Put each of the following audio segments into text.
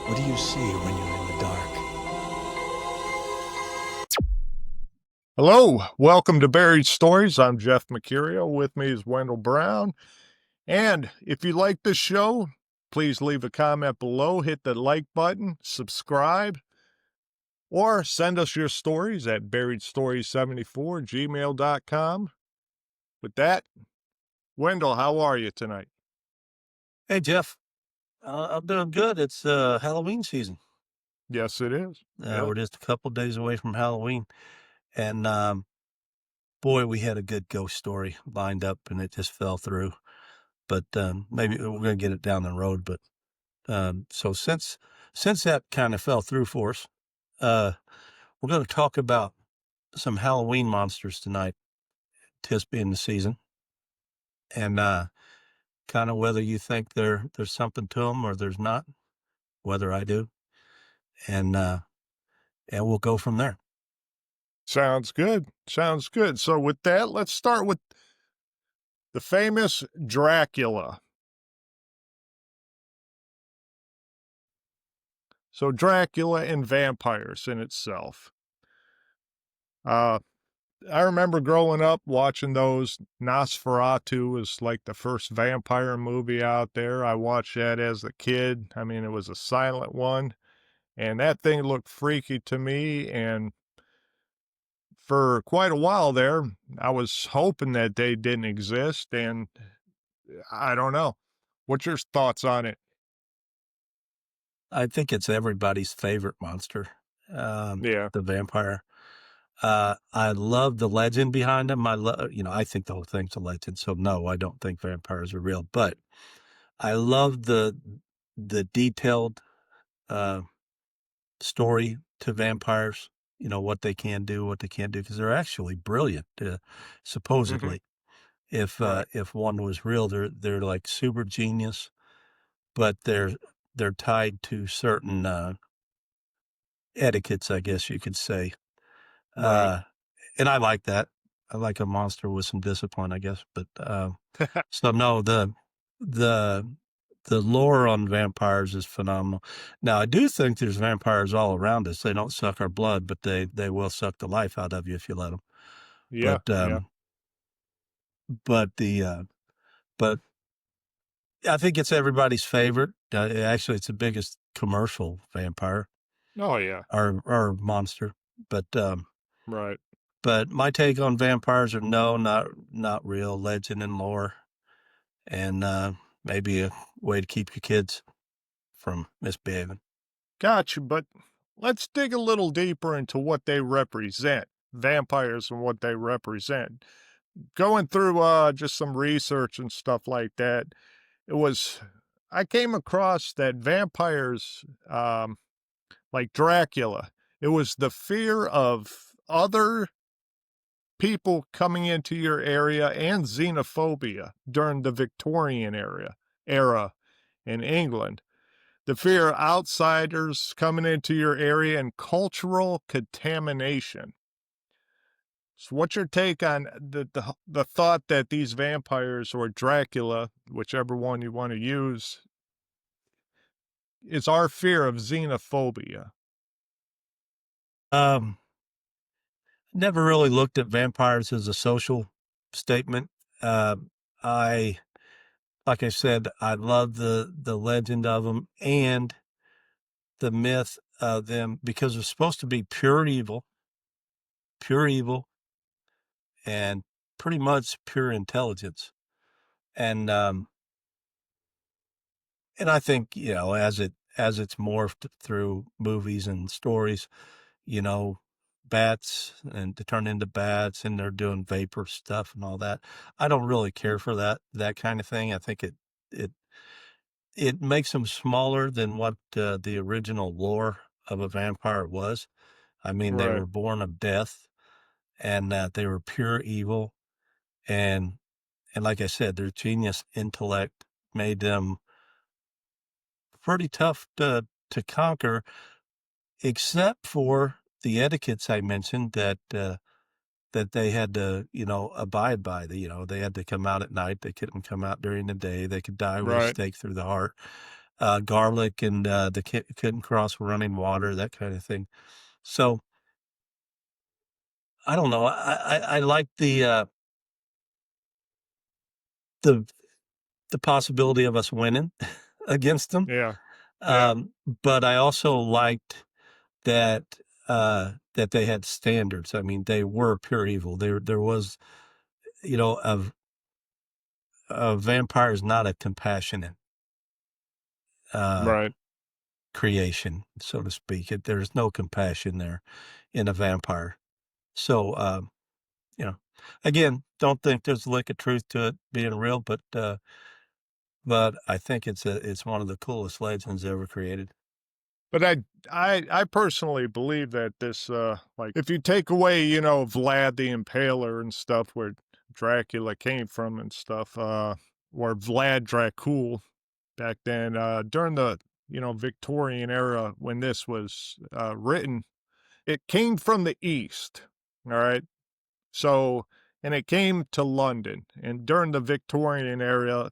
What do you see when you're in the dark? Hello, welcome to Buried Stories. I'm Jeff Mercurio. With me is Wendell Brown. And if you like this show, please leave a comment below, hit the like button, subscribe, or send us your stories at buriedstories74gmail.com. With that, Wendell, how are you tonight? Hey, Jeff. I'm doing good. It's Halloween season. Yes, it is. We're just a couple days away from Halloween. And boy, we had a good ghost story lined up and it just fell through. But maybe we're going to get it down the road. But so since that kind of fell through for us, we're going to talk about some Halloween monsters tonight, just being the season. And kind of whether you think there's something to them or there's not, whether I do. And we'll go from there. Sounds good. Sounds good. So with that, let's start with the famous Dracula. So Dracula and vampires in itself. I remember growing up watching those. Nosferatu was like the first vampire movie out there. I watched that as a kid. I mean, it was a silent one, and that thing looked freaky to me. And for quite a while there, I was hoping that they didn't exist, and I don't know. What's your thoughts on it? I think it's everybody's favorite monster, Yeah. the vampire. I love the legend behind them. I think the whole thing's a legend. So no, I don't think vampires are real, but I love the detailed, story to vampires, what they can do, because they're actually brilliant, supposedly. Right. If one was real, they're like super genius, but they're tied to certain, etiquettes, I guess you could say. Right. And I like that. I like a monster with some discipline, I guess. But so no, the lore on vampires is phenomenal. Now I do think there's vampires all around us. They don't suck our blood, but they will suck the life out of you if you let them. Yeah. But Yeah. but I think it's everybody's favorite. Actually, it's the biggest commercial vampire Oh, yeah. or monster. But Right. But my take on vampires are no, not real, legend and lore, and maybe a way to keep your kids from misbehaving. Gotcha, but let's dig a little deeper into what they represent. Vampires and what they represent. Going through just some research and stuff like that, I came across that vampires, like Dracula, it was the fear of other people coming into your area and xenophobia during the Victorian era in England. The fear of outsiders coming into your area and cultural contamination. So what's your take on the thought that these vampires or Dracula, whichever one you want to use, is our fear of xenophobia? Um, Never really looked at vampires as a social statement. Uh, I, like I said, I love the legend of them and the myth of them because they're supposed to be pure evil, and pretty much pure intelligence. And And I think, as it's morphed through movies and stories, you know, bats and to turn into bats and they're doing vapor stuff and all that. I don't really care for that kind of thing. I think it it makes them smaller than what the original lore of a vampire was. I mean, they Right. were born of death and that they were pure evil and like I said, their genius intellect made them pretty tough to conquer, except for the etiquettes I mentioned that they had to, abide by. They had to come out at night. They couldn't come out during the day. They could die with a Right. stake through the heart. garlic and the couldn't cross running water, that kind of thing. So I don't know. I like the the possibility of us winning against them. Yeah. Yeah. But I also liked that that they had standards. I mean, they were pure evil. There was, you know, a vampire is not a compassionate uh, Right. creation, so to speak. There's no compassion there in a vampire. So, you know, again, don't think there's a lick of truth to it being real, but I think it's one of the coolest legends ever created. But I personally believe that this, like, if you take away, Vlad the Impaler and stuff, where Dracula came from and stuff, or Vlad Dracul back then, during the, Victorian era when this was written, it came from the East. All right. So, and it came to London. And during the Victorian era,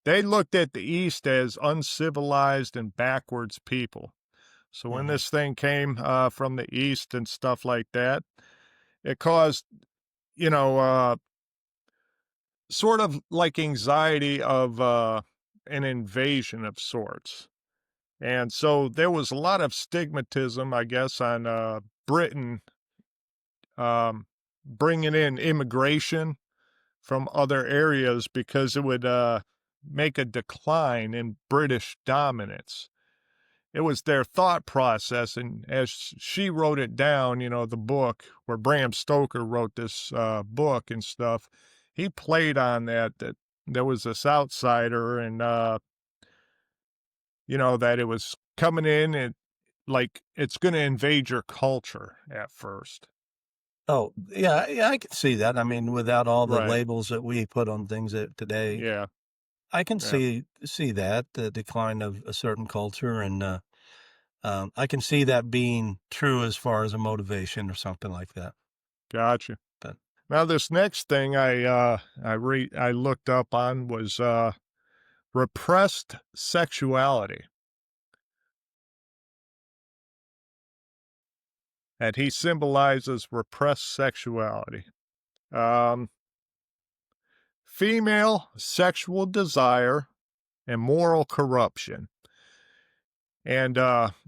they looked at the East as uncivilized and backwards people. So when Mhm. this thing came from the East and stuff like that, it caused, you know, uh, sort of like anxiety of an invasion of sorts. And so there was a lot of stigmatism, I guess, on Britain um, bringing in immigration from other areas because it would make a decline in British dominance. It was their thought process, and as she wrote it down, the book where Bram Stoker wrote this book and stuff, he played on that there was this outsider and, that it was coming in and like it's going to invade your culture at first. Oh, yeah, yeah, I can see that. I mean, without all the Right. labels that we put on things that today, Yeah. I can Yeah. see that, the decline of a certain culture, and, I can see that being true as far as a motivation or something like that, Gotcha. but Now this next thing I looked up on was repressed sexuality. And he symbolizes repressed sexuality. Um, Female sexual desire and moral corruption. And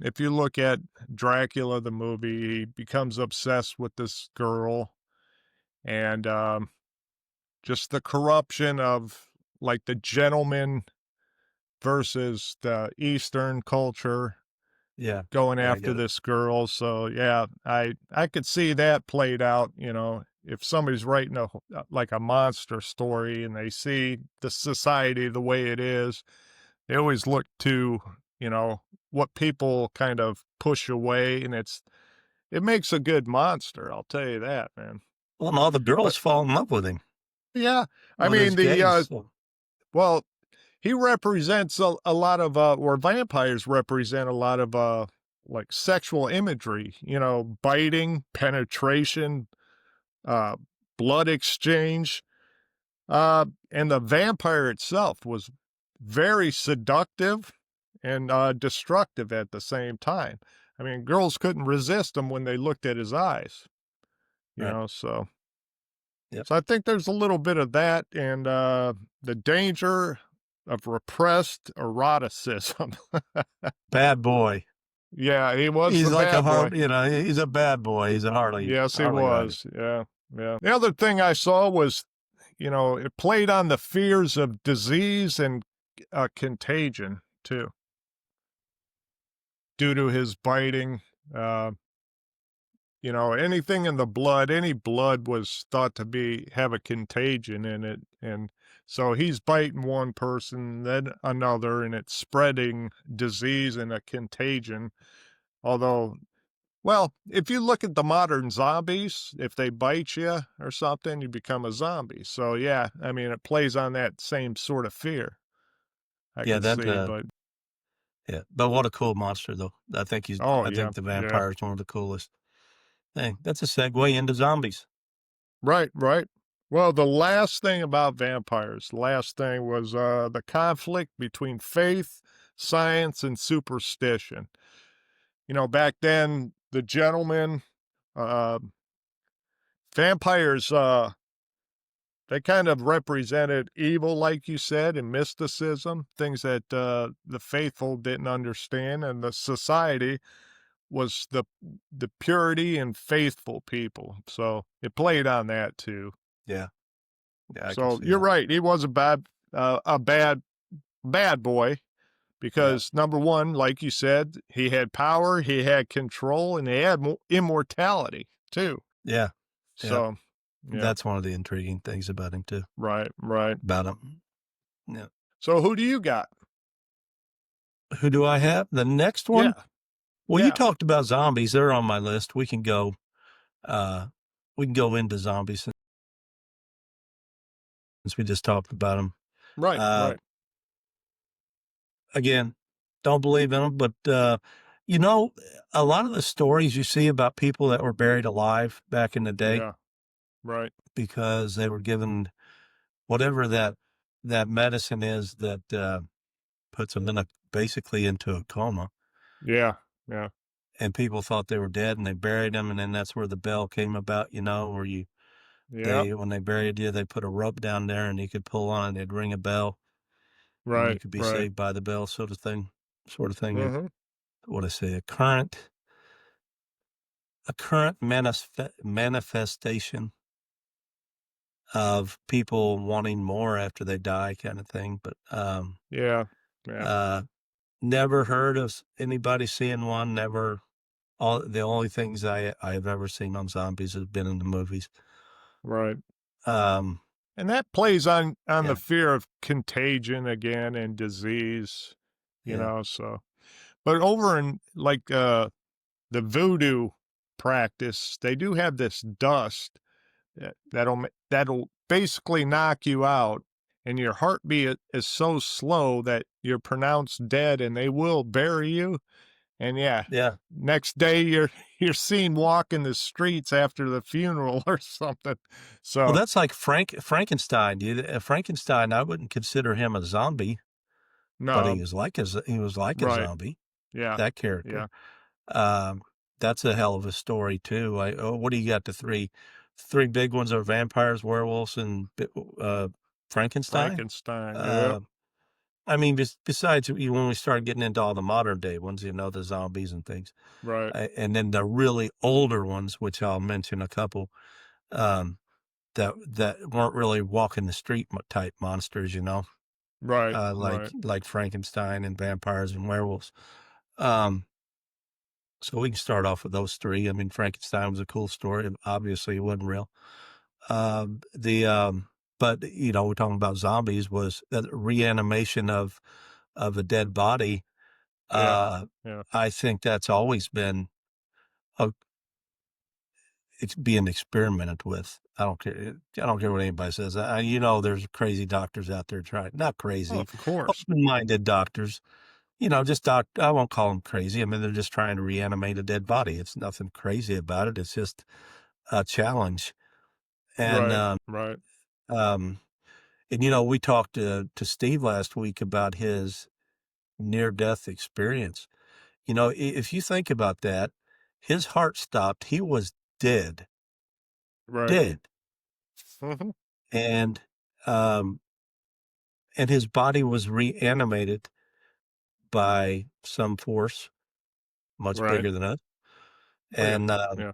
if you look at Dracula, the movie, he becomes obsessed with this girl and just the corruption of like the gentleman versus the Eastern culture yeah. going Yeah, I after get it. this girl. So yeah, I could see that played out, if somebody's writing like a monster story and they see the society the way it is, they always look to, you know, what people kind of push away and it makes a good monster, I'll tell you that, man. Well, and all the But girls fall in love with him. yeah, I Well, there's mean gays, so well, he represents a lot of, or vampires represent a lot of, like sexual imagery, biting, penetration, uh, blood exchange. And the vampire itself was very seductive and destructive at the same time. I mean, girls couldn't resist him when they looked at his eyes, right. so. Yep. So I think there's a little bit of that and the danger of repressed eroticism. Bad boy. Yeah, he was He's the like a bad boy. hard he's a bad boy. He's a Yes, he Harley rider. was. Yeah, yeah. The other thing I saw was, it played on the fears of disease and contagion too, due to his biting. Uh, anything in the blood, any blood was thought to have a contagion in it. And so he's biting one person, then another, and it's spreading disease and a contagion. Although, well, if you look at the modern zombies, if they bite you or something, you become a zombie. So, yeah, I mean, it plays on that same sort of fear, I Yeah, could that, see. But, yeah, but what a cool monster, though. oh, I yeah, think the yeah. vampire is one of the coolest. Hey, that's a segue into zombies. Right, right. Well, the last thing about vampires, the last thing was the conflict between faith, science and superstition. Back then, the gentlemen, uh, vampires, they kind of represented evil, like you said, and mysticism, things that the faithful didn't understand, and the society was the purity and faithful people. So it played on that too. Yeah. Yeah, I can So see you're that. right. He was a bad boy Yeah. because number one, like you said, he had power, he had control, and he had immortality too. Yeah. Yeah. So, yeah, That's one of the intriguing things about him too. right, right. About him. Yeah. So who do you got? Who do I have? The next one? Yeah, Well, you yeah, talked about zombies. They're on my list. Uh, we can go into zombies since we just talked about them. right, Uh, right. again, don't believe in them, but, you know, a lot of the stories you see about people that were buried alive back in the day Yeah, right. because they were given whatever that medicine is that, puts them basically into a coma, Yeah, yeah, and people thought they were dead, and they buried them, and then that's where the bell came about, where yeah, when they buried you, they put a rope down there, and you could pull on it, it'd ring a bell, and you right, could be right. saved by the bell sort of thing. Hmm. What I say, a current manifestation of people wanting more after they die kind of thing, but, Yeah, yeah, uh, never heard of anybody seeing one, never all the only things I've ever seen on zombies has been in the movies. right. Um, And that plays on the yeah, fear of contagion again and disease, yeah, so but over in like the voodoo practice, they do have this dust that'll basically knock you out, and your heartbeat is so slow that you're pronounced dead, and they will bury you. And yeah, yeah. next day you're seen walking the streets after the funeral or something. Well, So that's like Frankenstein, dude. Frankenstein, I wouldn't consider him a zombie, but no, he was like a right, zombie, yeah, that character. yeah, Um, that's a hell of a story too. What do you got? Three big ones are vampires, werewolves, and Frankenstein. Frankenstein, yep, Uh, I mean, besides when we started getting into all the modern day ones, the zombies and things, right, and then the really older ones, which I'll mention a couple, um, that weren't really walking the street type monsters, right, like right, Frankenstein and vampires and werewolves. Um, so we can start off with those three. I mean, Frankenstein was a cool story. Obviously, it wasn't real. The But we're talking about zombies was the reanimation of a dead body. yeah, Uh, yeah, I think that's always been a, it's being experimented with. I don't care. I don't care what anybody says. There's crazy doctors out there trying, not oh, crazy, of course, open-minded doctors. Just I won't call them crazy. I mean, they're just trying to reanimate a dead body. It's nothing crazy about it. It's just a challenge. And right, right, um, we talked to Steve last week about his near-death experience. If you think about that, his heart stopped. He was dead, right, dead, hmm, and um, and his body was reanimated by some force much right, bigger than us. oh yeah, And yeah,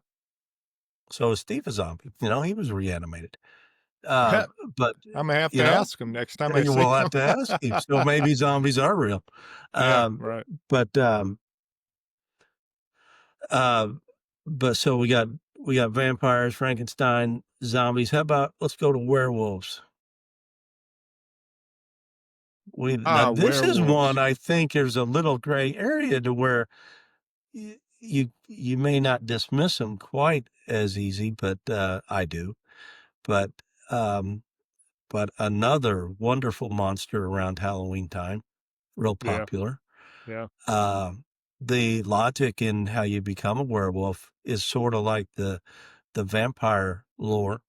so is Steve a zombie. He was reanimated. I'm Um, but gonna have you to know, ask him next time I you see will have him. to ask him. So maybe zombies are real. Yeah, Um, right. but uh, but so we got vampires, Frankenstein, zombies. How about let's go to werewolves? Now Ah, this is one werewolves. I think there's a little gray area to where you may not dismiss them quite as easy, but I do. But um, but another wonderful monster around Halloween time, real Yeah, popular. yeah, Um, the logic in how you become a werewolf is sort of like the vampire lore.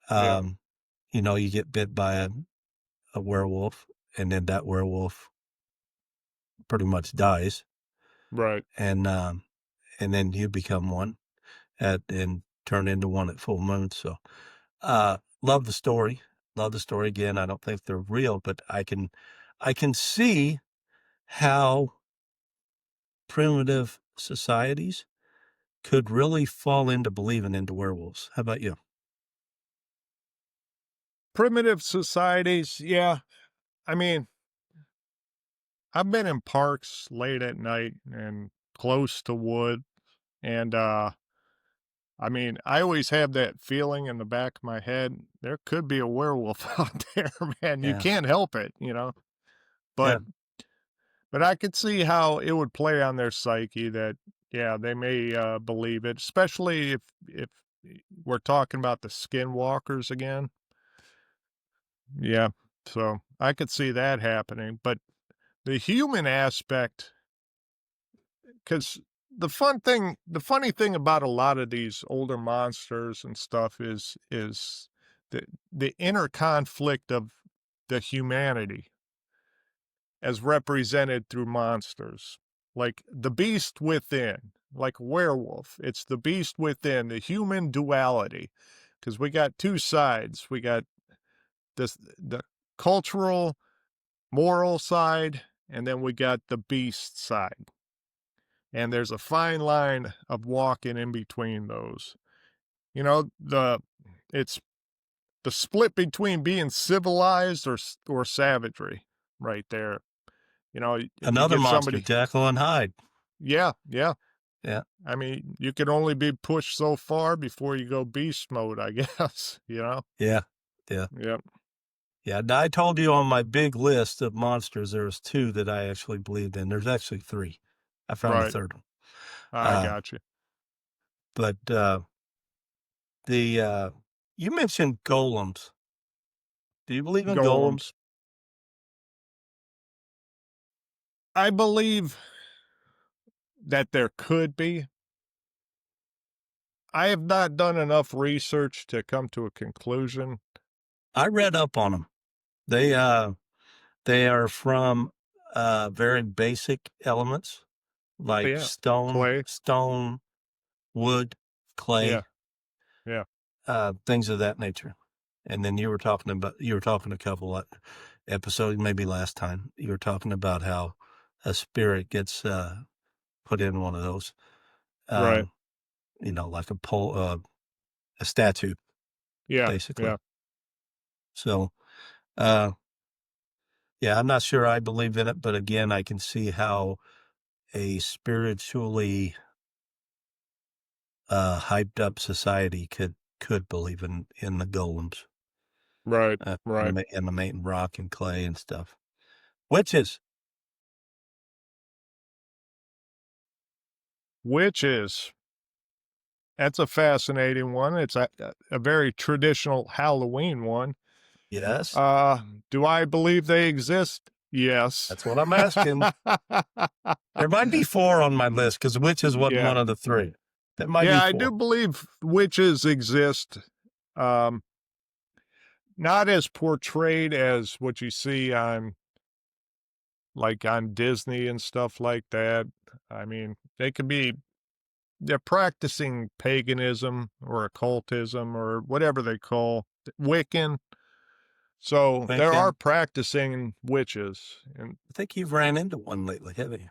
yeah, Um, you get bit by a werewolf, and then that werewolf pretty much dies, Right. and then you become one and turn into one at full moon. So, love the story. Love the story. Again, I don't think they're real, but I can see how primitive societies could really fall into believing into werewolves. How about you? Primitive societies, yeah. I mean, I've been in parks late at night and close to wood, and I mean, I always have that feeling in the back of my head, there could be a werewolf out there, man. You Yeah. can't help it, you know? Yeah. But I could see how it would play on their psyche that, yeah, they may believe it, especially if we're talking about the skinwalkers again. Yeah, so I could see that happening. But the human aspect, because the funny thing about a lot of these older monsters and stuff is the inner conflict of the humanity as represented through monsters. Like the beast within, like werewolf. It's the beast within, the human duality. Because we got two sides. We got the cultural, moral side, and then we got the beast side. And there's a fine line of walking in between those. You know, it's the split between being civilized or savagery right there. You know, if you Another get monster, somebody, Jekyll and Hyde. yeah, yeah. Yeah. I mean, you can only be pushed so far before you go beast mode, I guess, you know? Yeah. Yeah. Yep, Yeah. Now, I told you on my big list of monsters, there was two that I actually believed in. There's actually three. I found the right. third one. I Uh, got you. but the you mentioned golems. Do you believe in golems? Golems. I believe that there could be. I have not done enough research to come to a conclusion. I read up on them. They are from very basic elements Oh, like yeah. Clay. stone, wood, Yeah, clay, yeah, things of that nature. And then you were talking a couple of episodes, maybe last time, you were talking about how a spirit gets put in one of those, right. um, like a statue, Yeah, basically. yeah. So, uh, yeah, I'm not sure I believe in it, but again, I can see how a spiritually hyped up society could believe in the golems, Right, right. and the main rock and clay and stuff. Witches. Witches. That's a fascinating one. It's a very traditional Halloween one. Yes, Uh, do I believe they exist? Yes. that's what I'm asking. There might be four on my list because witches wasn't Yeah. one of the three. That might be Yeah, I do four. believe witches exist. Um, not as portrayed as what you see on like on Disney and stuff like that. I mean, they're practicing paganism or occultism or whatever they call Wiccan. So there are Wiccan. practicing witches, and I think you've ran into one lately, haven't you?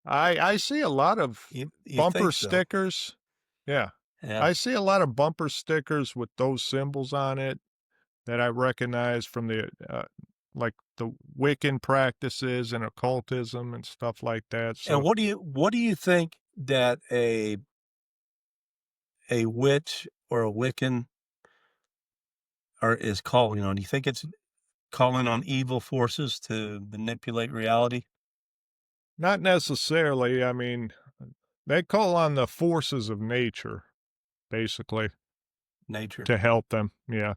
I see a lot of You bumper think so? stickers. Yeah, Yeah. I see a lot of bumper stickers with those symbols on it that I recognize from like the Wiccan practices and occultism and stuff like that. And So what do you think that a witch or a Wiccan is calling on? Do you think it's calling on evil forces to manipulate reality? not necessarily. I mean, they call on the forces of nature, basically, Nature. to help them. Yeah.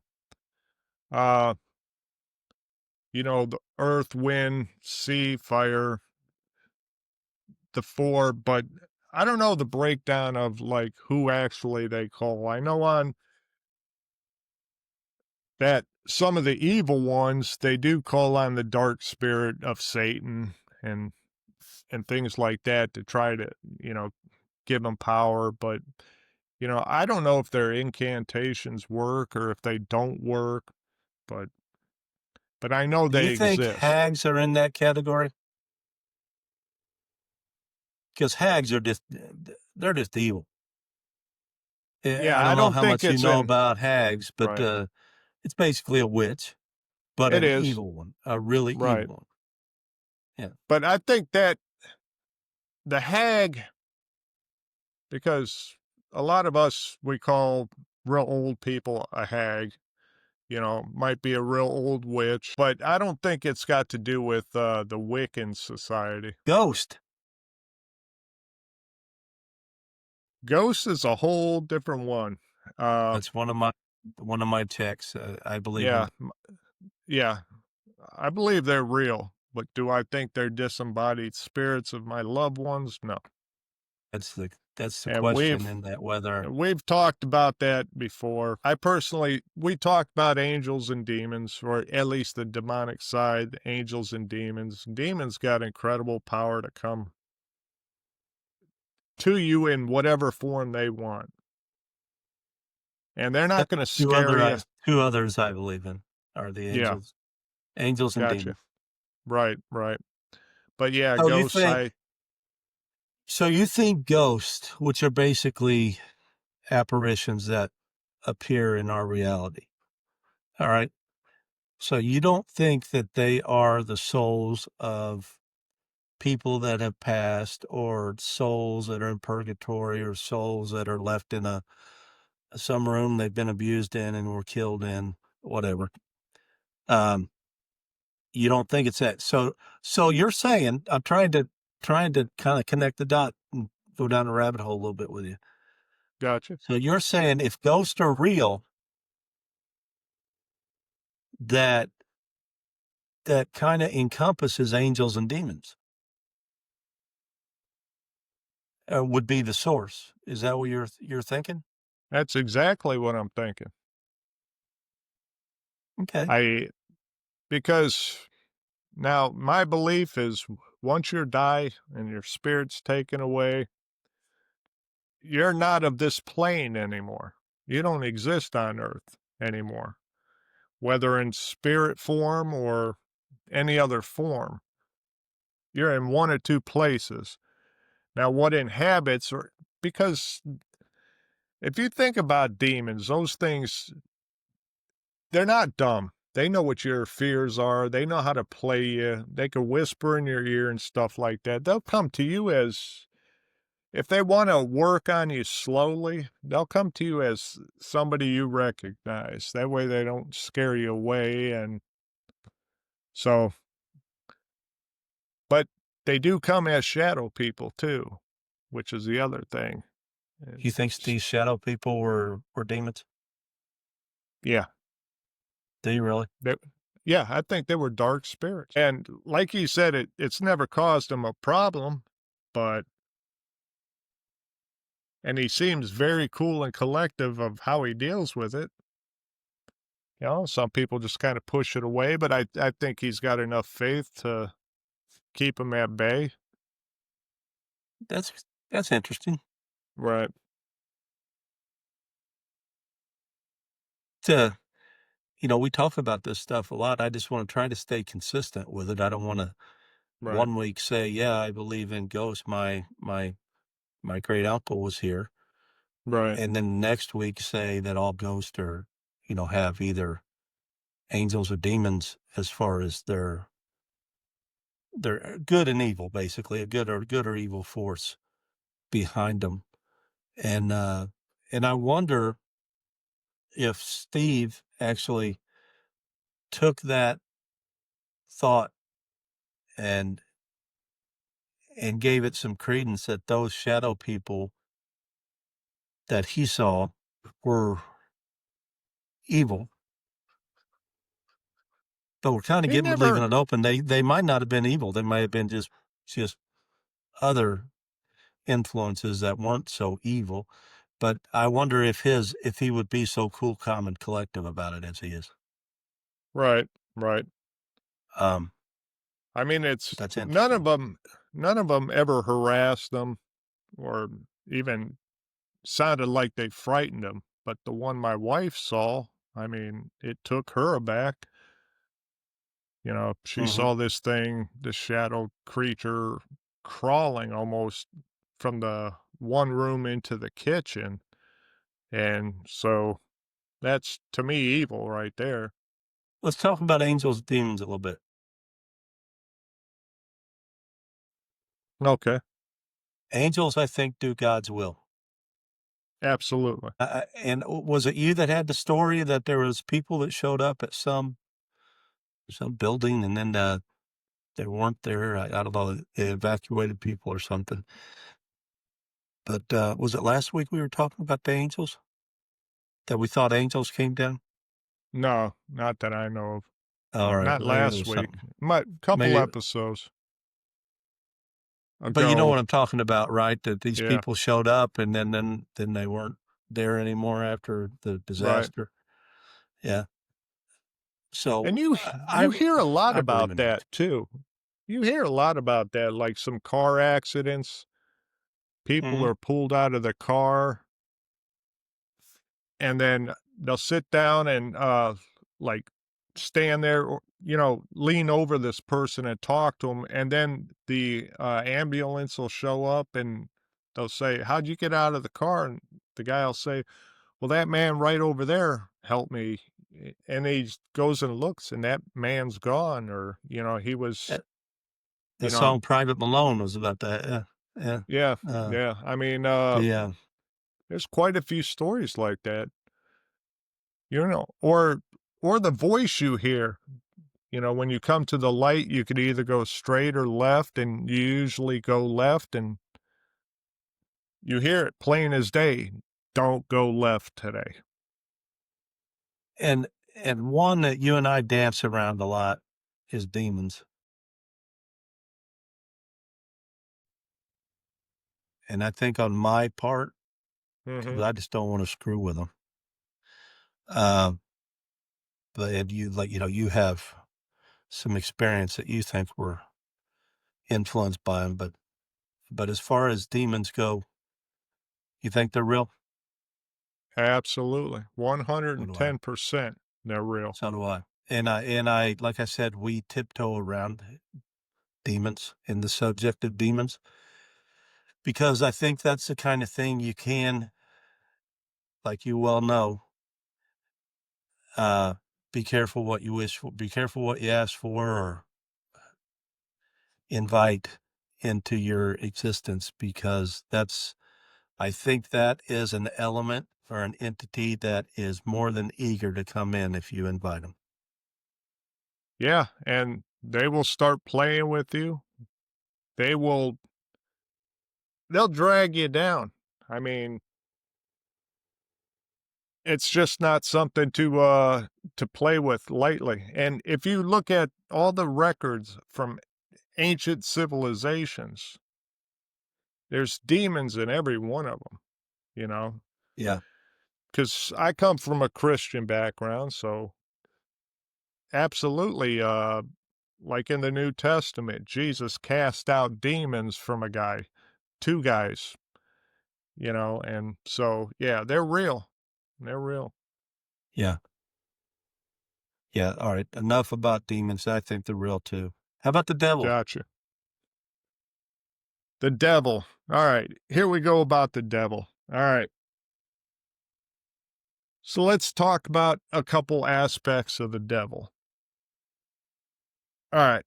Uh, the earth, wind, sea, fire, the four, but I don't know the breakdown of like who actually they call. I know on that some of the evil ones, they do call on the dark spirit of Satan and and things like that to try to, give them power. But, I don't know if their incantations work or if they don't work, but I know Do you they think exist. hags are in that category? Because hags are they're just evil. Yeah, I I don't know don't how think much you it's know in about hags, but right. it's basically a witch, but It an is, evil one, a really evil right. one. Yeah. But I think that the hag, because a lot of us, we call real old people a hag, might be a real old witch, but I don't think it's got to do with the Wiccan society. Ghost. Ghost is a whole different one. That's one of my checks. I believe Yeah, in. yeah, I believe they're real, but do I think they're disembodied spirits of my loved ones? No. That's the And question in that whether we've talked about that before. We talked about angels and demons, or at least the demonic side, angels and demons. Demons got incredible power to come to you in whatever form they want. And they're not going to scare you. two others I believe in are the Yeah, angels and gotcha. demons. Right, right. But yeah, So you ghosts, think so you think ghosts, which are basically apparitions that appear in our reality. All right. So you don't think that they are the souls of people that have passed, or souls that are in purgatory, or souls that are left in some room they've been abused in and were killed in, whatever. Um, you don't think it's that. So you're saying, I'm trying to kind of connect the dot and go down a rabbit hole a little bit with you. gotcha. So you're saying if ghosts are real, that kind of encompasses angels and demons, would be the source. Is that what you're thinking? That's exactly what I'm thinking. Okay. I because now my belief is once you die and your spirit's taken away, you're not of this plane anymore. You don't exist on earth anymore, whether in spirit form or any other form. You're in one or two places. Now, what inhabits, or because if you think about demons, those things, they're not dumb. They know what your fears are. They know how to play you. They can whisper in your ear and stuff like that. They'll come to you as, if they want to work on you slowly, they'll come to you as somebody you recognize. That way they don't scare you away. And so, but they do come as shadow people too, which is the other thing. You think these shadow people were demons? Yeah. Do you really? They, yeah, I think they were dark spirits. And like you said, it's never caused him a problem, but and he seems very cool and collective of how he deals with it. Some people just kind of push it away, but I think he's got enough faith to keep him at bay. That's interesting. Right, To we talk about this stuff a lot. I just want to try to stay consistent with it. I don't want to right, one week say, yeah, I believe in ghosts. My great uncle was here, right. and then next week say that all ghosts are, have either angels or demons as far as their good and evil, basically a good or evil force behind them. And I wonder if Steve actually took that thought and gave it some credence, that those shadow people that he saw were evil. But we're kind of He leaving never, it open. They might not have been evil. They might have been just other influences that weren't so evil. But I wonder if he would be so cool, calm, and collective about it as he is. right, right. Um, I mean, that's none interesting. of them, none of them ever harassed them or even sounded like they frightened him. But the one my wife saw, I mean, it took her aback. You know, she Mhm. saw this thing, this shadow creature crawling almost from the one room into the kitchen. And so that's to me evil right there. Let's talk about angels, demons a little bit. Okay, Angels, I think, do God's will. absolutely. And was it you that had the story that there was people that showed up at some building and then they weren't there? I don't know. They evacuated people or something. But was it last week we were talking about the angels that we thought angels came down? No, not that I know of. All right, Not maybe there last was week. something. Couple Maybe, episodes but you know ago. what I'm talking about, right? That these Yeah, people showed up and then they weren't there anymore after the right. disaster. Yeah. So And you hear a lot I believe about in that angels. too. You hear a lot about that, like some car accidents. People Hmm. are pulled out of the car and then they'll sit down and like stand there or lean over this person and talk to them, and then the ambulance will show up and they'll say, "How'd you get out of the car?" And the guy will say, "Well, that man right over there helped me." And he goes and looks and that man's gone, or he was That, you the know song "Private Malone" was about that. Yeah, yeah. yeah, Uh, yeah, I mean, the there's quite a few stories like that. Or the voice you hear. When you come to the light, you could either go straight or left, and you usually go left, and you hear it plain as day. Don't go left today. and one that you and I dance around a lot is demons, and I think on my part, because Hmm. I just don't want to screw with them. Um, but and you like you have some experience that you think were influenced by them, but as far as demons go, you think they're real? Absolutely. So do I. 110% they're real. So do I. And I like I said, we tiptoe around demons and the subject of demons because I think that's the kind of thing you can, like you well know, uh, be careful what you wish for, be careful what you ask for or invite into your existence because I think that is an element or an entity that is more than eager to come in if you invite them. Yeah, and they will start playing with you. They will they'll drag you down. I mean, it's just not something to play with lightly. And if you look at all the records from ancient civilizations, there's demons in every one of them, you know? Yeah. Because I come from a Christian background, so absolutely, like in the New Testament, Jesus cast out demons from a guy, 2 guys, and so, yeah, they're real. They're real. Yeah. Yeah. All right. Enough about demons. I think they're real too. How about the devil? Gotcha. The devil. All right, here we go about the devil. All right. So let's talk about a couple aspects of the devil. All right.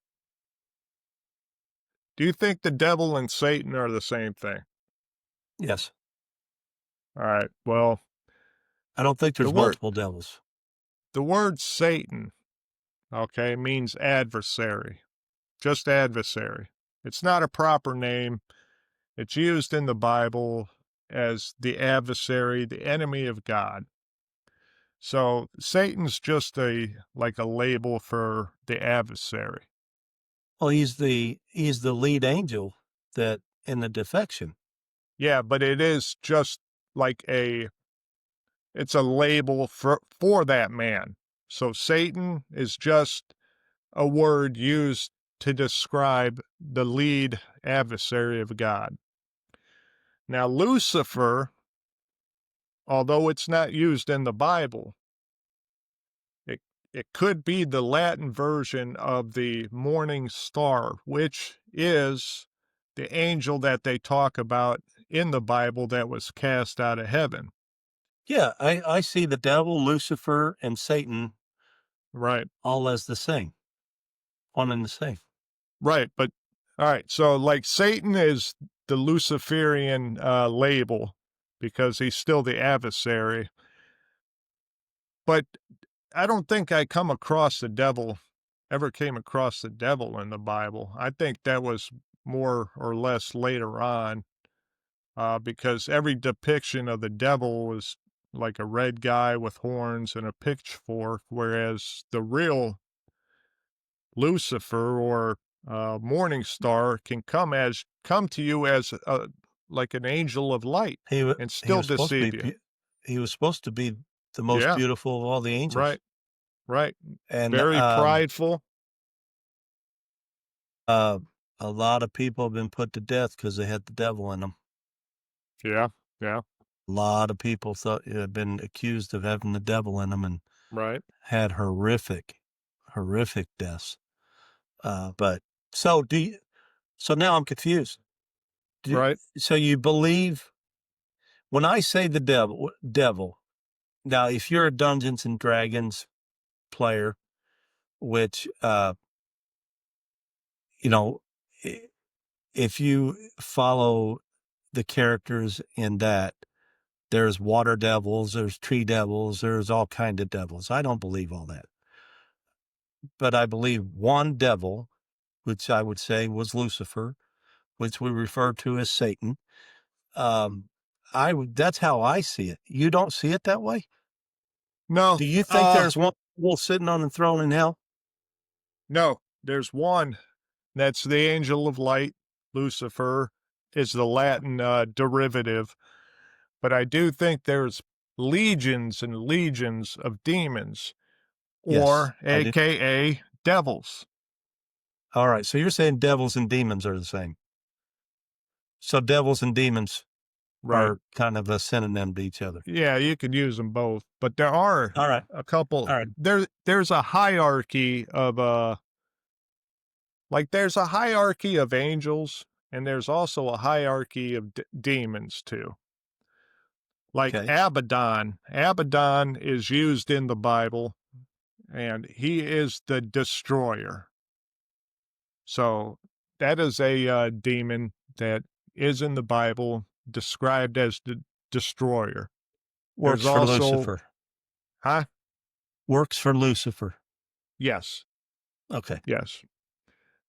Do you think the devil and Satan are the same thing? Yes. All right. Well, I don't think the there's word multiple devils. the word Satan, okay, means adversary. Just adversary. It's not a proper name. It's used in the Bible as the adversary, the enemy of God. So Satan's just a label for the adversary. Well, he's the lead angel that in the defection. Yeah, but it is just like it's a label for that man. So Satan is just a word used to describe the lead adversary of God. Now, Lucifer, although it's not used in the Bible, it could be the Latin version of the morning star, which is the angel that they talk about in the Bible that was cast out of heaven. Yeah, I see the devil, Lucifer, and Satan Right. all as the same, one and the same. Right. But all right. So, like, Satan is the Luciferian label because he's still the adversary. But I don't think I ever came across the devil in the Bible. I think that was more or less later on, because every depiction of the devil was like a red guy with horns and a pitchfork, whereas the real Lucifer or morning star can come to you as like an angel of light and He still was supposed to deceive be you. he was supposed to be the most Yeah, beautiful of all the angels. right. And Very prideful. a lot of people have been put to death because they had the devil in them. Yeah, yeah, A lot of people have been accused of having the devil in them and right. had horrific deaths. But so so now I'm confused. Right. So you believe when I say the devil, now if you're a Dungeons and Dragons player, which, you know, if you follow the characters in that, there's water devils, there's tree devils, there's all kind of devils. I don't believe all that. But I believe one devil, which I would say was Lucifer, which we refer to as Satan. That's how I see it. You don't see it that way? No, Do you think there's one devil sitting on the throne in hell? no, there's one. That's the angel of light. Lucifer is the Latin derivative. But I do think there's legions and legions of demons, Yes, or I do. AKA devils. All right. So you're saying devils and demons are the same. So devils and demons Right. are kind of a synonym to each other. Yeah, you could use them both, but there are All right. a couple. All right. There's a hierarchy of there's a hierarchy of angels, and there's also a hierarchy of demons too. Like Okay. Abaddon. Abaddon is used in the Bible, and he is the destroyer. So that is a demon that is in the Bible described as the destroyer. Works There's for also, Lucifer. huh? Works for Lucifer. Yes, Okay. yes.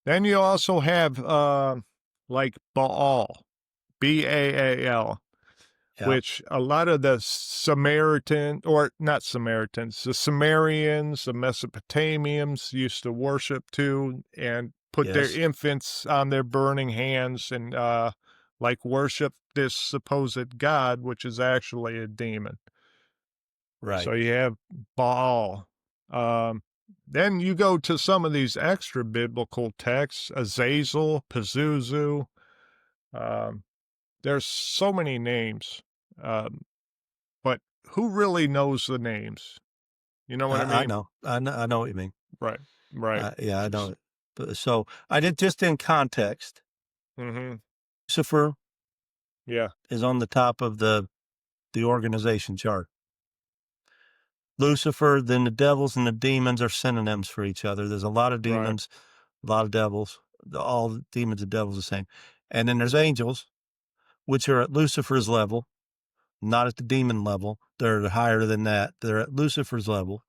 Then you also have like Baal, Baal, Yeah. which a lot of the not Samaritans, the Sumerians, the Mesopotamians used to worship too and put their Yes. infants on their burning hands and like worship this supposed god, which is actually a demon. Right. So you have Baal. Then you go to some of these extra biblical texts, Azazel, Pazuzu. There's so many names. But who really knows the names? You know what I I mean? know. I know what you mean. Right, right. Yeah, I know. So I did just in context. Mm-hmm. Lucifer Yeah, is on the top of the organization chart. Lucifer, then the devils and the demons are synonyms for each other. There's a lot of right, demons, a lot of devils. All demons and devils are the same. And then there's angels, which are at Lucifer's level, not at the demon level. They're higher than that. They're at Lucifer's level.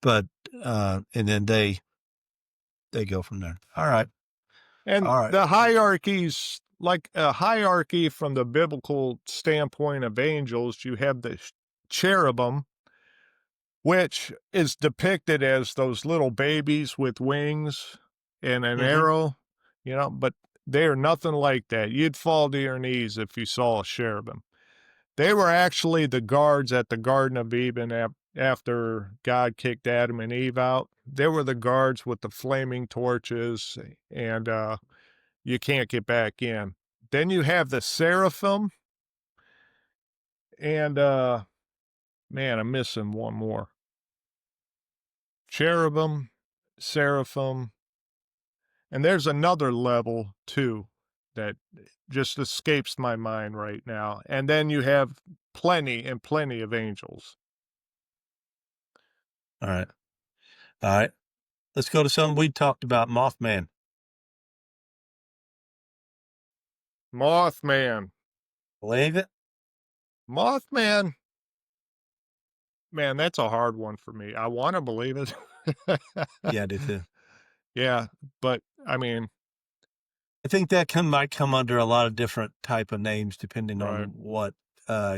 But and then they go from there. All right. And All right. the hierarchies, like a hierarchy from the biblical standpoint of angels, you have the cherubim, which is depicted as those little babies with wings and an Mm-hmm. arrow, but they are nothing like that. You'd fall to your knees if you saw a cherubim. They were actually the guards at the Garden of Eden after God kicked Adam and Eve out. they were the guards with the flaming torches, and you can't get back in. Then you have the seraphim, and man, I'm missing one more. Cherubim, seraphim, and there's another level too that just escapes my mind right now. And then you have plenty and plenty of angels. All right. All right. Let's go to something we talked about, Mothman. Mothman. Believe it? Mothman. Man, that's a hard one for me. I want to believe it. Yeah, I do too. Yeah, but I mean, I think that might come under a lot of different type of names depending Right. on what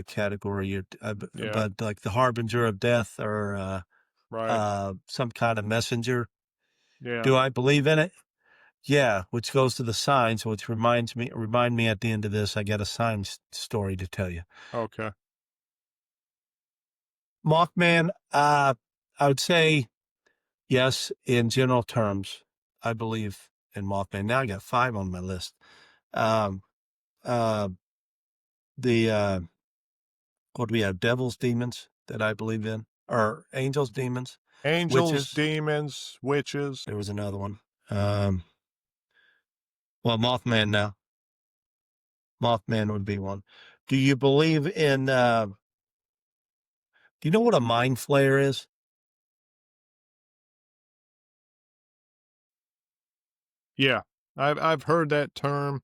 category you're. Yeah. But like the harbinger of death or right. some kind of messenger. Yeah. Do I believe in it? Yeah, which goes to the signs, which remind me at the end of this, I got a sign story to tell you. Okay. Mothman, I would say yes, in general terms, I believe in Mothman. Now I got 5 on my list. Um, uh, what do we have? Devils, demons that I believe in, or angels, demons, Angels, witches. demons, witches. There was another one. Well, Mothman now. Mothman would be one. Do you believe in, do you know what a mind flayer is? Yeah. I've heard that term.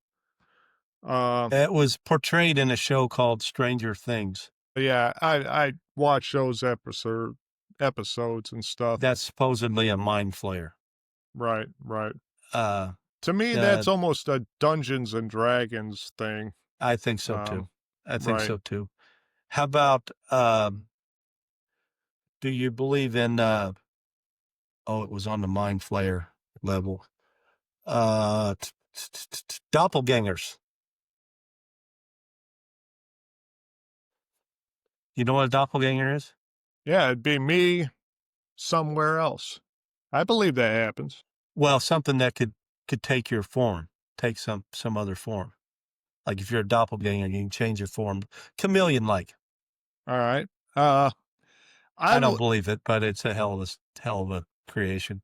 It was portrayed in a show called Stranger Things. Yeah, I watch those episodes and stuff. That's supposedly a mind flayer. Right. Uh, To me, that's almost a Dungeons and Dragons thing. I think so too. I think right. so too. How about, do you believe in, it was on the mind flayer level. Doppelgangers. You know what a doppelganger is? Yeah, it'd be me somewhere else. I believe that happens. Well, something that could take your form, take some other form. Like if you're a doppelganger, you can change your form, chameleon-like. All right. I don't believe it, but it's a hell of a creation.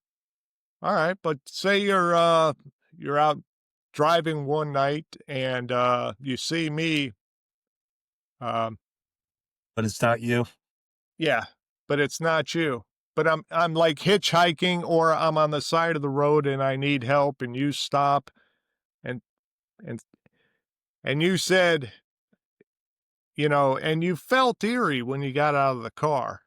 All right, but say you're out driving one night and you see me. But it's not you. Yeah, but it's not you. But I'm like hitchhiking, or I'm on the side of the road and I need help, and you stop, and and and you said, and you felt eerie when you got out of the car.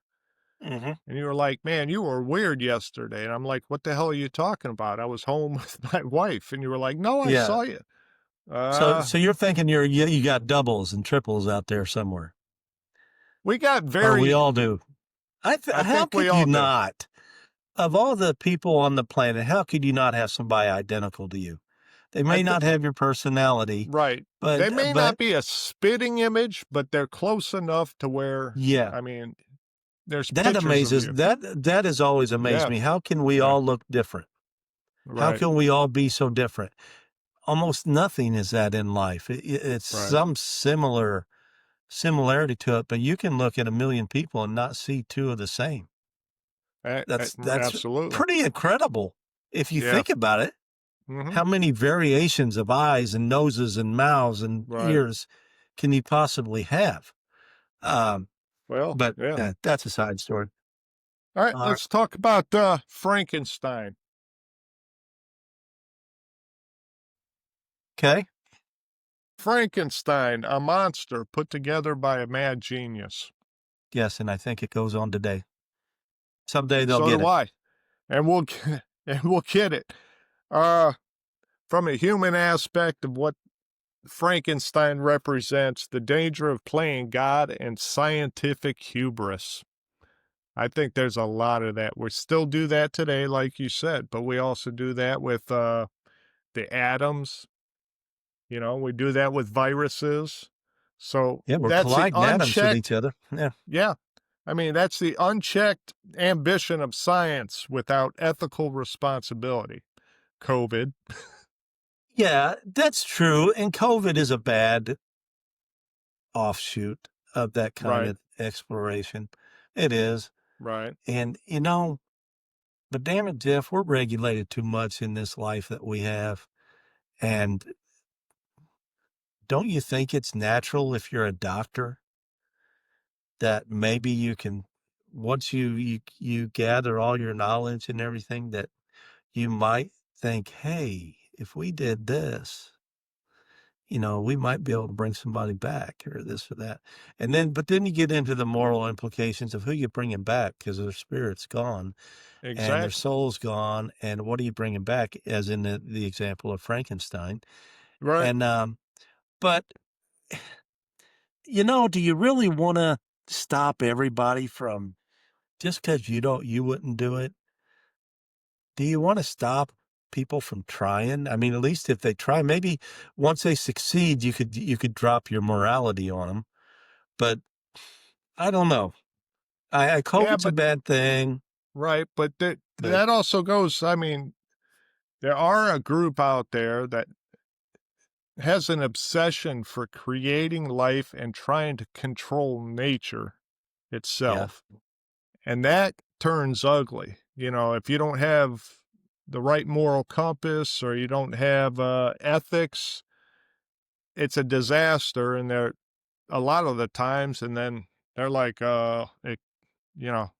Mm-hmm. And you were like, man, you were weird yesterday. And I'm like, what the hell are you talking about? I was home with my wife. And you were like, no, I saw you. So you're thinking you got doubles and triples out there somewhere. We got Or we all do. How think could we all you do. not? Of all the people on the planet, how could you not have somebody identical to you? They may not have your personality. Right. But they may not be a spitting image, but they're close enough to where, yeah. I mean, there's that pictures amazes of you. that has always amazed me. How can we all look different? Right. How can we all be so different? Almost nothing is that in life. It's some similarity to it, but you can look at a million people and not see two of the same. That's absolutely pretty incredible if you think about it. Mm-hmm. How many variations of eyes and noses and mouths and ears can you possibly have? But that's a side story. All right, let's talk about Frankenstein. Okay. Frankenstein, a monster put together by a mad genius. Yes, and I think it goes on today. Someday they'll get it. So do I. And we'll get it. From a human aspect of what Frankenstein represents, the danger of playing God and scientific hubris. I think there's a lot of that. We still do that today, like you said, but we also do that with the atoms. We do that with viruses. So yeah, we're that's colliding atoms with each other. Yeah. Yeah. I mean, that's the unchecked ambition of science without ethical responsibility. COVID. Yeah, that's true. And COVID is a bad offshoot of that kind Right, of exploration. It is. right. And, but damn it, Jeff, we're regulated too much in this life that we have. And don't you think it's natural if you're a doctor that maybe you can, once you gather all your knowledge and everything, that you might think, hey, if we did this, we might be able to bring somebody back or this or that. And then, but then you get into the moral implications of who you bringing back because their spirit's gone and their Exactly. soul's gone. And what are you bringing back, as in the example of Frankenstein? Right. And, but, do you really want to stop everybody from just because you wouldn't do it? Do you want to stop people from trying? I mean, at least if they try, maybe once they succeed, you could drop your morality on them. But I don't know. Yeah, COVID's a but bad thing, right, but but that also goes, I mean, there are a group out there that has an obsession for creating life and trying to control nature yeah. itself. And that turns ugly. If you don't have the right moral compass or you don't have ethics, it's a disaster. And they're a lot of the times, and then they're like, you know,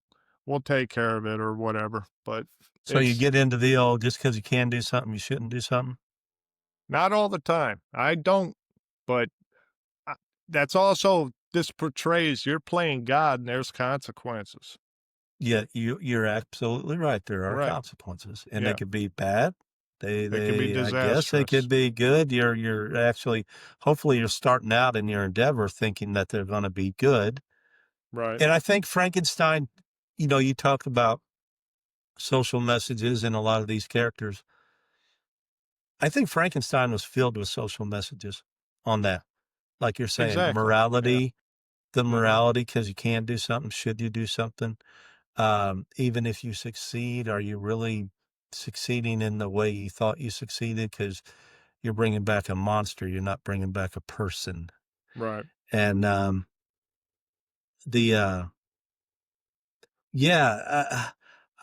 we'll take care of it or whatever. But So you it's get into the old, just because you can do something, you shouldn't do something. not all the time. I don't, but I, that's also, this portrays you're playing God and there's consequences. Yeah, you're absolutely right. There are Right. consequences, and they Yeah. could be bad. They can be I guess they disastrous. could be good. You're actually, hopefully, you're starting out in your endeavor thinking that they're going to be good. Right. And I think Frankenstein, you talk about social messages in a lot of these characters. I think Frankenstein was filled with social messages on that. Like you're saying, Exactly. Yeah. the Hmm. morality, because you can do something. Should you do something? Even if you succeed, are you really succeeding in the way you thought you succeeded? Because you're bringing back a monster. You're not bringing back a person. Right. And, the, yeah,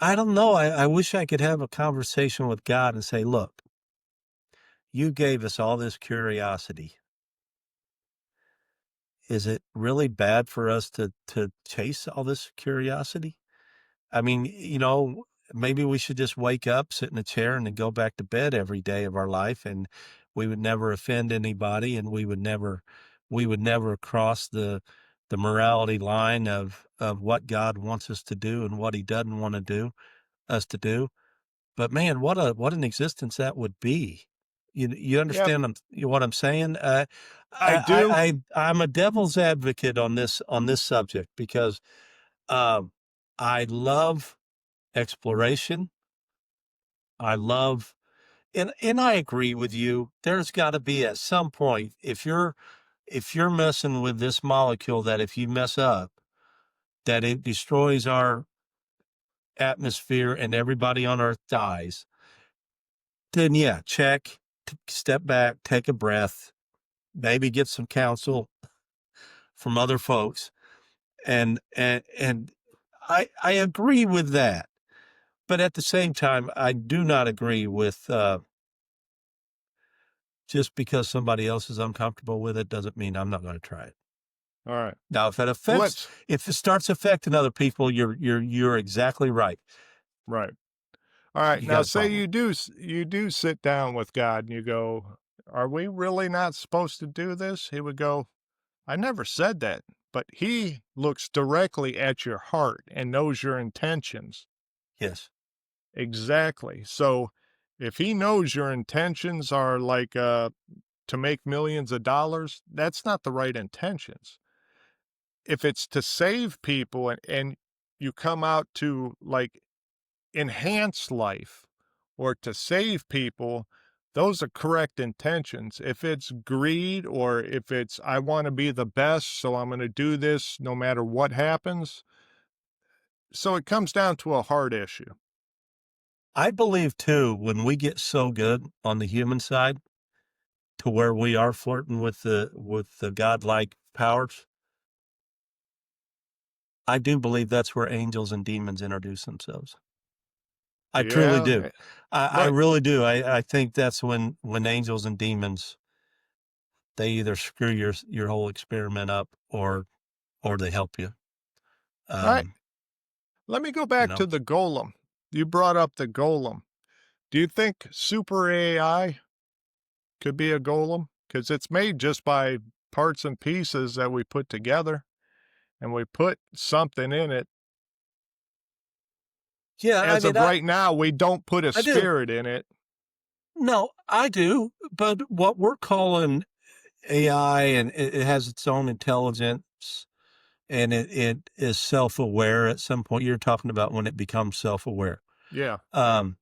I don't know. I wish I could have a conversation with God and say, look, you gave us all this curiosity. Is it really bad for us to chase all this curiosity? I mean, maybe we should just wake up, sit in a chair, and then go back to bed every day of our life, and we would never offend anybody, and we would never cross the morality line of what God wants us to do and what He doesn't want to do us to do. But man, what an existence that would be. You Yep. understand what I'm saying? I do. I'm a devil's advocate on this subject because um, I love exploration. I love, and I agree with you. There's got to be at some point, if you're messing with this molecule, that if you mess up, that it destroys our atmosphere and everybody on Earth dies. Then yeah, check, step back, take a breath, maybe get some counsel from other folks, and I agree with that. But at the same time, I do not agree with just because somebody else is uncomfortable with it doesn't mean I'm not going to try it. All right. Now, Well, let's, if it starts affecting other people, you're exactly right. right. All right. You Now, got a say problem. you do sit down with God and you go, are we really not supposed to do this? He would go, I never said that, but he looks directly at your heart and knows your intentions. Yes. Exactly. So if he knows your intentions are like to make millions of dollars, that's not the right intentions. If it's to save people and you come out to like enhance life or to save people, those are correct intentions. If it's greed or if it's, I want to be the best, so I'm going to do this no matter what happens, So it comes down to a heart issue. I believe too, when we get so good on the human side to where we are flirting with the godlike powers, I do believe that's where angels and demons introduce themselves. I truly Yeah, do. I right. really do. I think that's when angels and demons, they either screw your whole experiment up or they help you. All right. Um, Let me go you back to know. the golem. You brought up the golem. Do you think super AI could be a golem? Because it's made just by parts and pieces that we put together, and we put something in it. Yeah, I As mean, of right now, we don't put a I do. spirit in it. No, I do. But what we're calling AI, and it has its own intelligence, and it is self-aware at some point. You're talking about when it becomes self-aware. Yeah, yeah, Um,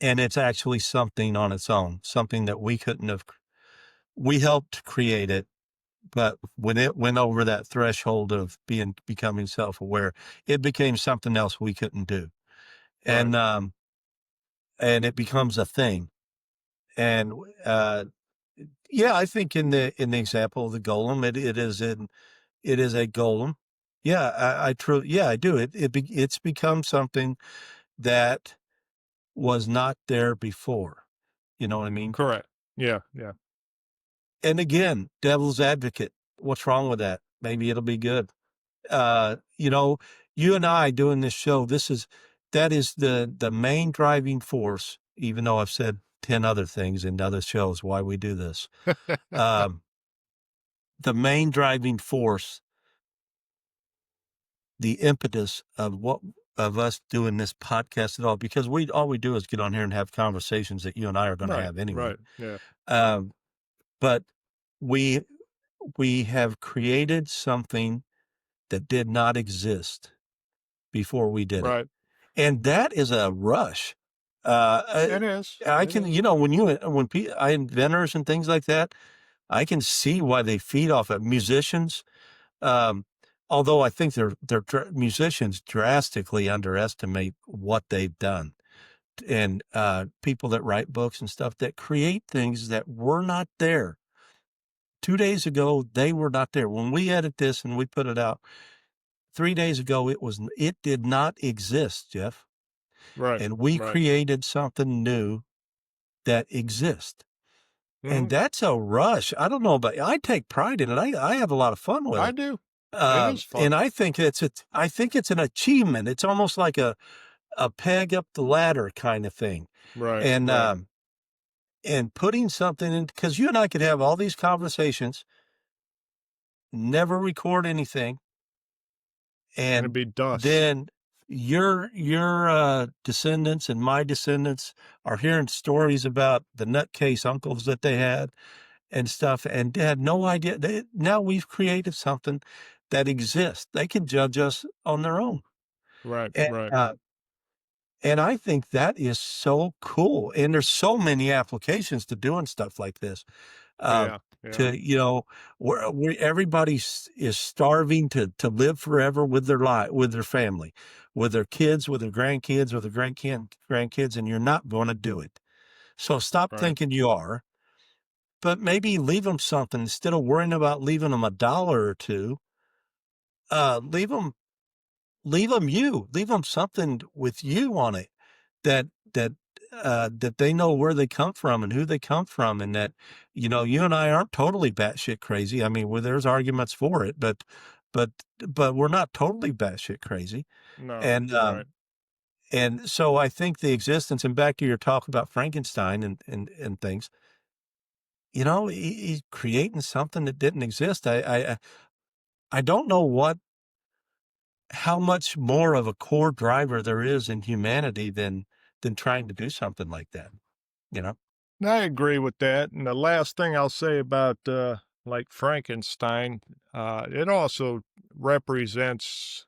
and it's actually something on its own, something that we couldn't have, we helped create it, but when it went over that threshold of becoming self-aware, it became something else we couldn't do. right, And it becomes a thing. And, yeah, I think in the example of the golem, it is a golem. Yeah, I truly, yeah, I do. It's become something that was not there before. You know what I mean? correct. Yeah, yeah, And again, devil's advocate. What's wrong with that? Maybe it'll be good. You know, you and I doing this show, that is the main driving force, even though I've said 10 other things in other shows why we do this. Um, the main driving force, the impetus of us doing this podcast at all, because all we do is get on here and have conversations that you and I are going to right, have anyway. right. Yeah, Um, but we have created something that did not exist before we did it. right. And that is a rush. Uh, It is. I It can, is. inventors and things like that, I can see why they feed off of musicians. Um, although I think musicians drastically underestimate what they've done. And people that write books and stuff that create things that were not there 2 days ago, they were not there. When we edit this and we put it out 3 days ago, it did not exist, Jeff. Right, And we right. created something new that exists. Hmm. And that's a rush. I don't know about, I take pride in it. I have a lot of fun with I it. do. It is And fun. I think it's an achievement. It's almost like a peg up the ladder kind of thing. Right, And, right. and putting something in, because you and I could have all these conversations, never record anything, And it'd and be dust. then your descendants and my descendants are hearing stories about the nutcase uncles that they had and stuff, and they had no idea. Now we've created something that exists. They can judge us on their own. Right, And, right. and I think that is so cool. And there's so many applications to doing stuff like this. Um, Yeah, yeah. to, where everybody is starving to live forever with their life, with their family, with their kids, with their grandkids, with their grandkids, and you're not going to do it. So stop Right, thinking you are, but maybe leave them something instead of worrying about leaving them $1 or two. Leave them leave them something with you on it that that that they know where they come from and who they come from, and that you and I aren't totally batshit crazy. I mean, well, there's arguments for it, but we're not totally batshit crazy. no, And right, and so I think the existence, and back to your talk about Frankenstein and things, he's creating something that didn't exist. I don't know how much more of a core driver there is in humanity than trying to do something like that, you know? I agree with that, and the last thing I'll say about, like, Frankenstein, it also represents,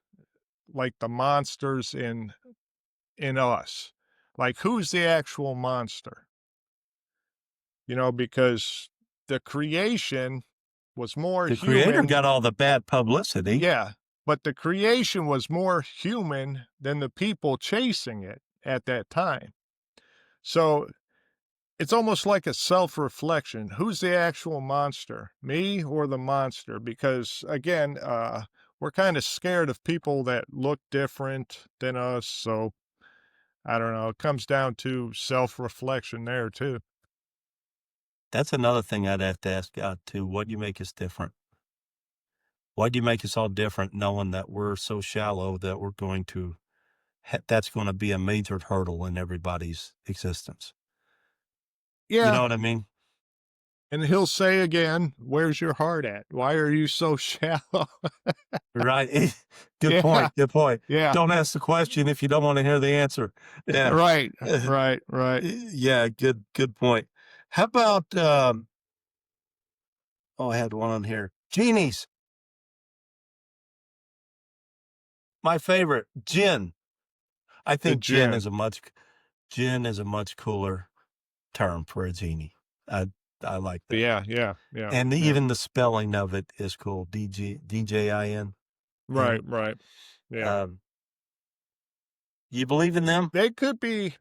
like, the monsters in us. Like, who's the actual monster? Because the creation was more The creator human. got all the bad publicity. Yeah, but the creation was more human than the people chasing it at that time. So it's almost like a self-reflection. Who's the actual monster, me or the monster? Because again, we're kind of scared of people that look different than us. So I don't know. It comes down to self-reflection there too. That's another thing I'd have to ask God too. What do you make us different? Why do you make us all different, knowing that we're so shallow that we're going to that's going to be a major hurdle in everybody's existence? You Yeah. know what I mean? And he'll say again, "Where's your heart at? Why are you so shallow?" Right. Good Yeah. point. Good point. Yeah. Don't ask the question if you don't want to hear the answer. Yeah. Right. Right. Right. Yeah. Good point. How about, oh, I had one on here. Genies. My favorite, gin. I The think gin. gin is a much cooler term for a genie. I like that. Yeah. Yeah. Yeah. And Yeah. even the spelling of it is cool. DJIN. Right. Right. Yeah. Um, you believe in them? They could be.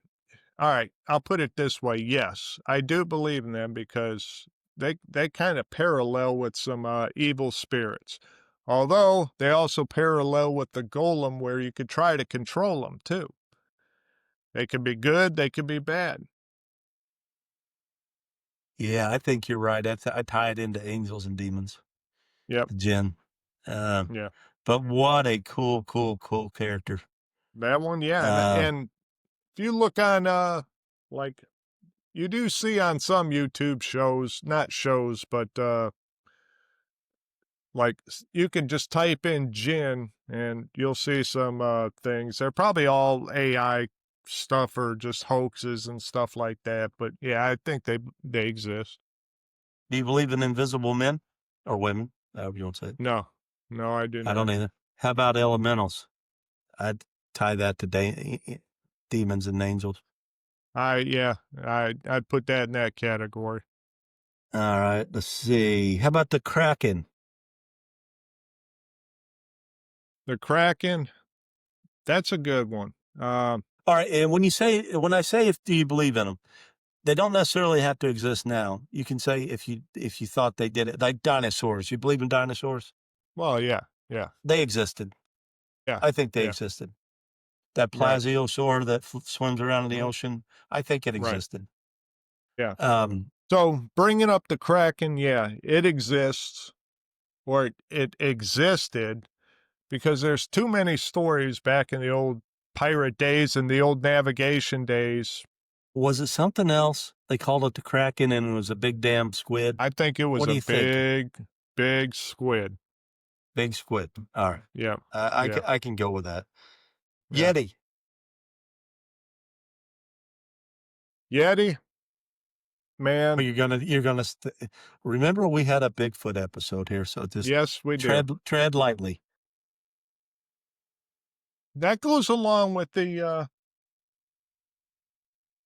All right, I'll put it this way. Yes, I do believe in them because they kind of parallel with some evil spirits. Although they also parallel with the golem where you could try to control them too. They could be good, they could be bad. Yeah, I think you're right. I tie it into angels and demons, Yep. the Jinn. Um, Yeah. but what a cool character. That one, yeah. And Uh, and if you look on like you do see on some YouTube shows, not shows, but like, you can just type in "gin" and you'll see some, things. They're probably all AI stuff or just hoaxes and stuff like that, but, yeah, I think they exist. do you believe in invisible men or women? However you want to say it. No. No, I do I don't not. either. How about elementals? I'd tie that to demons and angels. Yeah, I'd put that in that category. All right, let's see. How about the Kraken? The Kraken, that's a good one. All right, and when I say if do you believe in them, they don't necessarily have to exist now. You can say if you thought they did it, like dinosaurs. You believe in dinosaurs? Well, yeah, yeah, They existed. yeah, I think they yeah, existed. That right. plesiosaur that swims around in the Mhm, ocean, I think it right, existed. yeah. Um, So, bringing up the Kraken, yeah, it exists, or it existed. Because there's too many stories back in the old pirate days and the old navigation days. was it something else? They called it the Kraken, and it was a big damn squid. I think it was What do a you think? big squid. Big squid. All right, Yeah, I yeah, I can go with that. yeah. Yeti. Yeti, Well, man, remember we had a Bigfoot episode here, so just yes, we do. tread lightly. That goes along with the,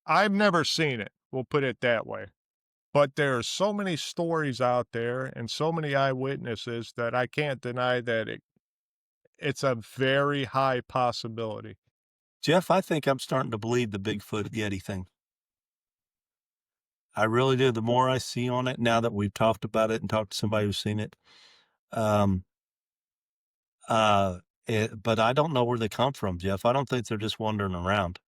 I've never seen it, we'll put it that way. But there are so many stories out there and so many eyewitnesses that I can't deny that it's a very high possibility. Jeff, I think I'm starting to believe the Bigfoot Yeti thing. I really do. The more I see on it, now that we've talked about it and talked to somebody who's seen it, um, but I don't know where they come from, Jeff. I don't think they're just wandering around.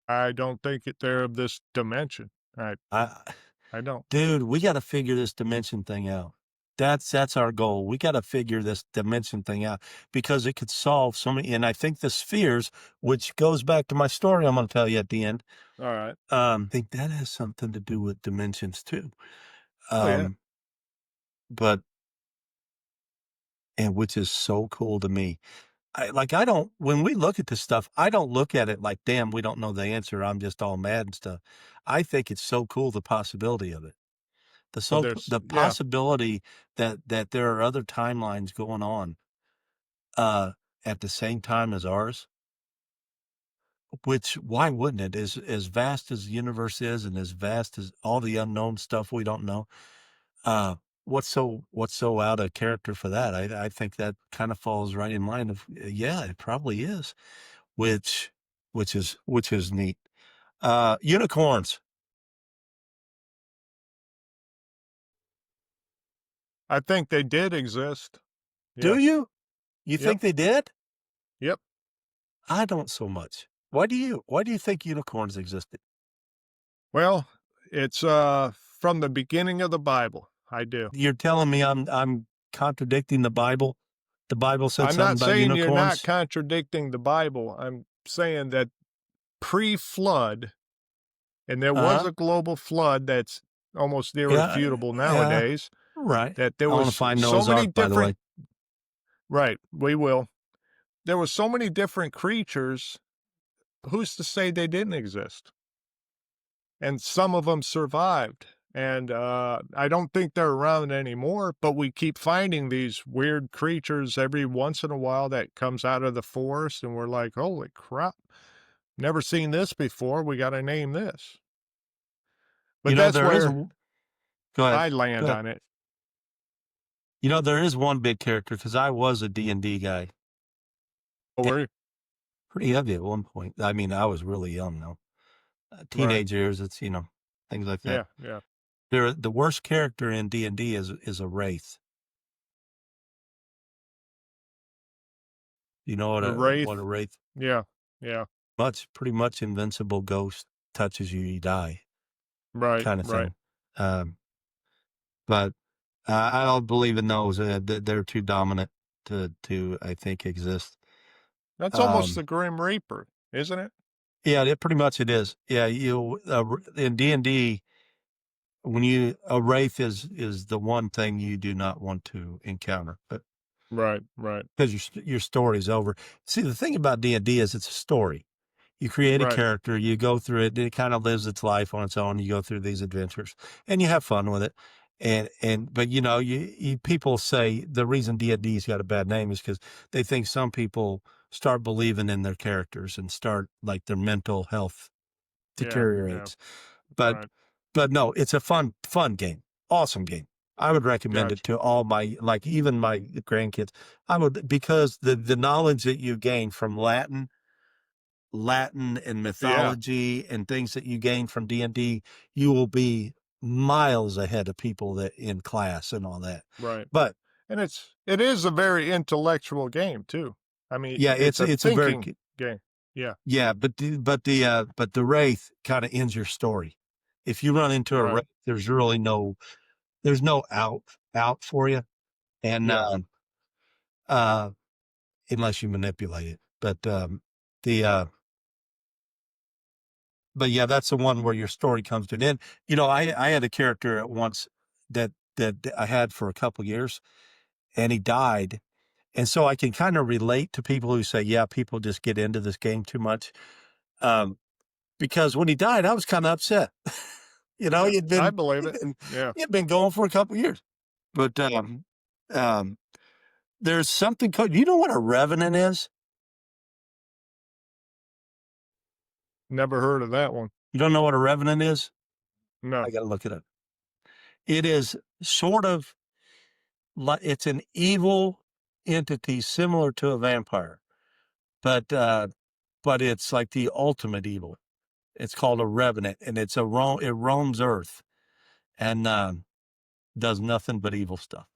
I don't think they're of this dimension. I, I don't. dude, we got to figure this dimension thing out. That's our goal. We got to figure this dimension thing out because it could solve so many. And I think the spheres, which goes back to my story, I'm going to tell you at the end. All right. I think that has something to do with dimensions too. Oh, yeah. Um, but and which is so cool to me. I don't when we look at this stuff, I don't look at it like, damn, we don't know the answer. I'm just all mad and stuff. I think it's so cool the possibility of it. Well, there's The yeah. possibility that there are other timelines going on uh at the same time as ours, which why wouldn't it? As vast as the universe is and as vast as all the unknown stuff we don't know, uh what's so out of character for that? I think that kind of falls right in line of yeah, it probably is, which which is neat. Unicorns. I think they did exist. Do Yeah. you? You Yep. think they did? Yep. I don't so much. Why do you think unicorns existed? Well, it's from the beginning of the Bible. I do. You're telling me I'm contradicting the Bible? The Bible said I'm something not about saying you're not unicorns? contradicting the Bible. I'm saying that pre-flood, and there was Uh-huh. a global flood that's almost Yeah, irrefutable yeah, nowadays, right. that there I wanna was find so Noah's many Ark, by the way. different. Right, we will. There were so many different creatures, who's to say they didn't exist? And some of them survived, and, I don't think they're around anymore, but we keep finding these weird creatures every once in a while that comes out of the forest, and we're like, "Holy crap, never seen this before, we gotta name this." You But know, that's there is where w Go ahead. I Go land ahead. on it. You know, there is one big character because I was a D&D guy, Oh, and were you? pretty heavy at one point. I mean, I was really young, though. Right. Teenage years, it's, things like that. Yeah, yeah. The worst character in D&D is a wraith. You know The what a Wraith? wraith Yeah, yeah. pretty much invincible ghost touches you, you die Right, kinda right. thing. Um, but, I don't believe in those, they're too dominant to, I think, exist. That's almost Um, the Grim Reaper, isn't it? yeah, pretty much it is. Yeah, in D&D, when a wraith is the one thing you do not want to encounter, but Right, right, because your story's over. See, the thing about D&D is it's a story. You create a right. character, you go through it, it kind of lives its life on its own. You go through these adventures and you have fun with it. But you people say the reason D&D's got a bad name is because they think some people start believing in their characters and start like their mental health Yeah, yeah, deteriorates. But right. but no, it's a fun game. Awesome game. I would recommend it Gotcha. to all my like even my grandkids. I would because the knowledge that you gain from Latin and Yeah, mythology and things that you gain from D&D, you will be miles ahead of people that in class and all that. right. But And it is a very intellectual game too. I mean, yeah, it's a it's a very thinking game. Yeah, yeah, but the wraith kind of ends your story. If you run into a right. wraith, there's no out for you, and Yeah, uh, unless you manipulate it. The but yeah, that's the one where your story comes to an end. I had a character at once that I had for a couple years, and he died. And so I can kind of relate to people who say, yeah, people just get into this game too much. Um, because when he died, I was kind of upset. yeah. He'd I been believe he'd it. been Yeah, he'd been going for a couple years. But um, there's something called. You know what a revenant is? never heard of that one. You don't know what a revenant is? No. I got to look it up. It is sort of like it's an evil entity similar to a vampire, but it's like the ultimate evil. It's called a revenant, and it roams Earth and does nothing but evil stuff.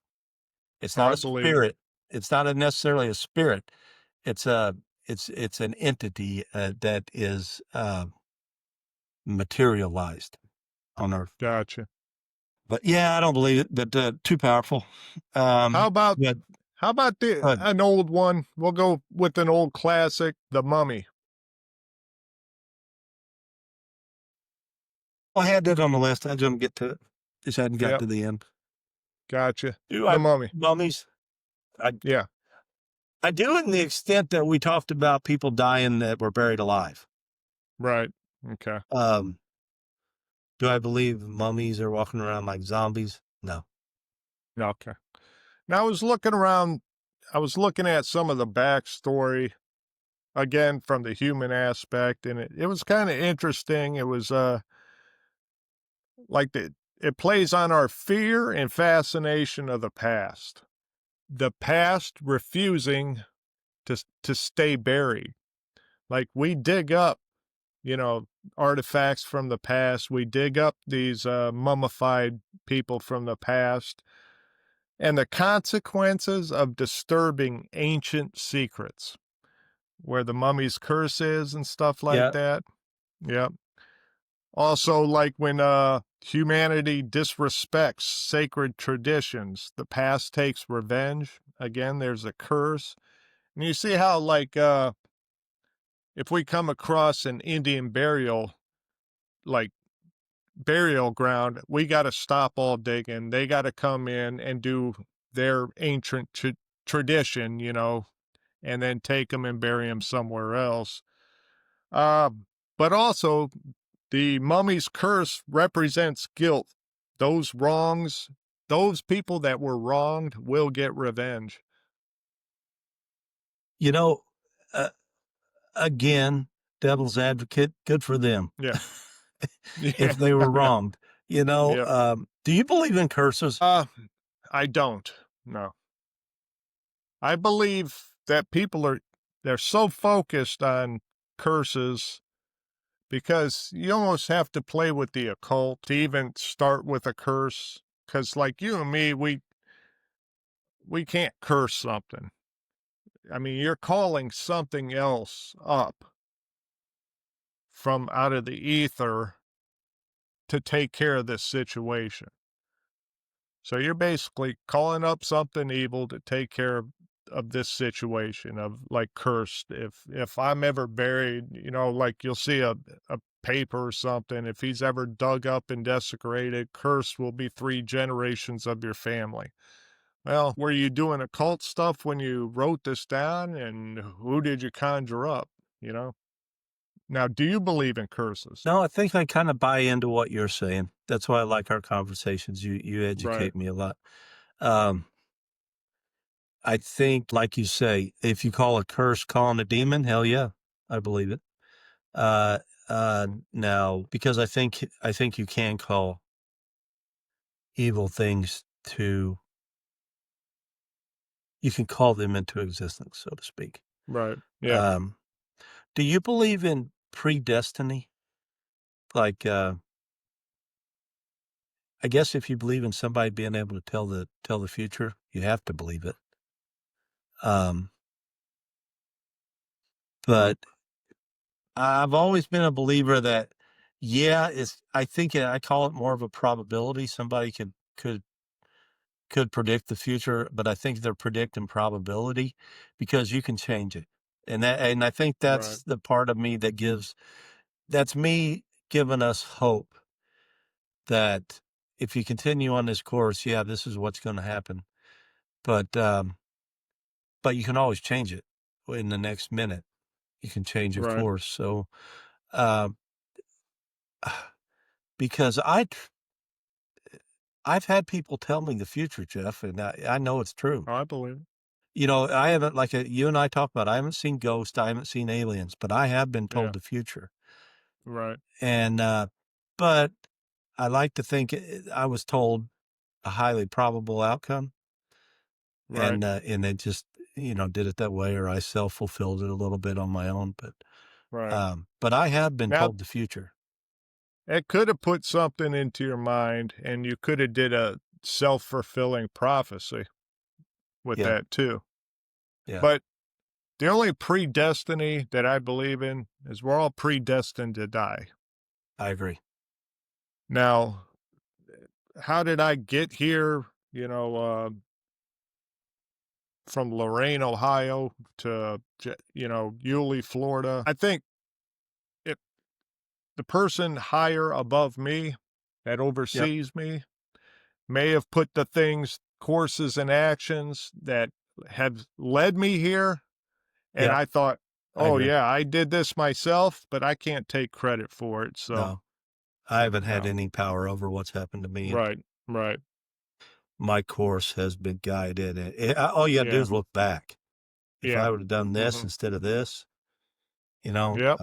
It's not I a believe it. spirit. It's not necessarily a spirit. It's a it's an entity that is materialized on Earth. Gotcha. But yeah, I don't believe it. But too powerful. How about But how about uh, an old one? We'll go with an old classic, The Mummy. I had that on the list. I didn't get to it. Just hadn't got Yep, to the end. gotcha. Do The I Mummy. mummies? I Yeah, I do in the extent that we talked about people dying that were buried alive. right. Okay. Um, do I believe mummies are walking around like zombies? No. Okay. Now I was looking at some of the backstory again from the human aspect, and it was kind of interesting. It was like it plays on our fear and fascination of the past. The past refusing to stay buried. Like we dig up, artifacts from the past. We dig up these mummified people from the past, and the consequences of disturbing ancient secrets, where the mummy's curse is and stuff like Yeah. that. Yep. Also, like when humanity disrespects sacred traditions, the past takes revenge. Again, there's a curse. And you see how, like, if we come across an Indian like burial ground, we got to stop all digging. They got to come in and do their ancient tradition, and then take them and bury them somewhere else. Uh, but also, the mummy's curse represents guilt. Those wrongs, those people that were wronged will get revenge. You know, uh, again, devil's advocate, good for them. Yeah. If they were Yeah. wronged, Yep. do you believe in curses? I don't. No. I believe that they're so focused on curses because you almost have to play with the occult to even start with a curse. Because like you and me, we can't curse something. I mean, you're calling something else up from out of the ether to take care of this situation. So you're basically calling up something evil to take care of this situation of like cursed. If I'm ever buried, like you'll see a paper or something, if he's ever dug up and desecrated, cursed will be 3 generations of your family. Well, were you doing occult stuff when you wrote this down, and who did you conjure up, Now, do you believe in curses? No, I think I kind of buy into what you're saying. That's why I like our conversations. You Right, educate me a lot. Um, I think, like you say, if you call a curse calling a demon, hell yeah, I believe it. Uh, now, because I think you can call evil things you can call them into existence, so to speak. right, yeah, Um, do you believe in predestiny? Like, I guess if you believe in somebody being able to tell the future, you have to believe it. Um, but I've always been a believer that, yeah, I call it more of a probability. Somebody could predict the future, but I think they're predicting probability because you can change it. And I think right, that's the part of me that's me giving us hope that if you continue on this course, yeah, this is what's going to happen. But, but you can always change it in the next minute. You can change your right. course. So, um, because I've had people tell me the future, Jeff, and I know it's true. Oh, I believe it. I haven't, like you and I talked about, I haven't seen ghosts, I haven't seen aliens, but I have been Yeah, told the future. right, And, but I like to think I was told a highly probable outcome, right, and they just, did it that way, or I self-fulfilled it a little bit on my own. right. But I have been Now, told the future. it could have put something into your mind, and you could have did a self-fulfilling prophecy with Yeah. that too. Yeah. But the only predestiny that I believe in is we're all predestined to die. I agree. Now, how did I get here? From Lorain, Ohio to Yulee, Florida. I think it the person higher above me that Yep. oversees me may have put the things, courses, and actions that have led me here. And Yep. I thought, I oh, agree. yeah, I did this myself, but I can't take credit for it. So, No, I haven't had no. any power over what's happened to me, and Right. Right. my course has been guided. All you got to do Yeah. is look back. If Yeah. I would have done this Hmm. instead of this, Yep.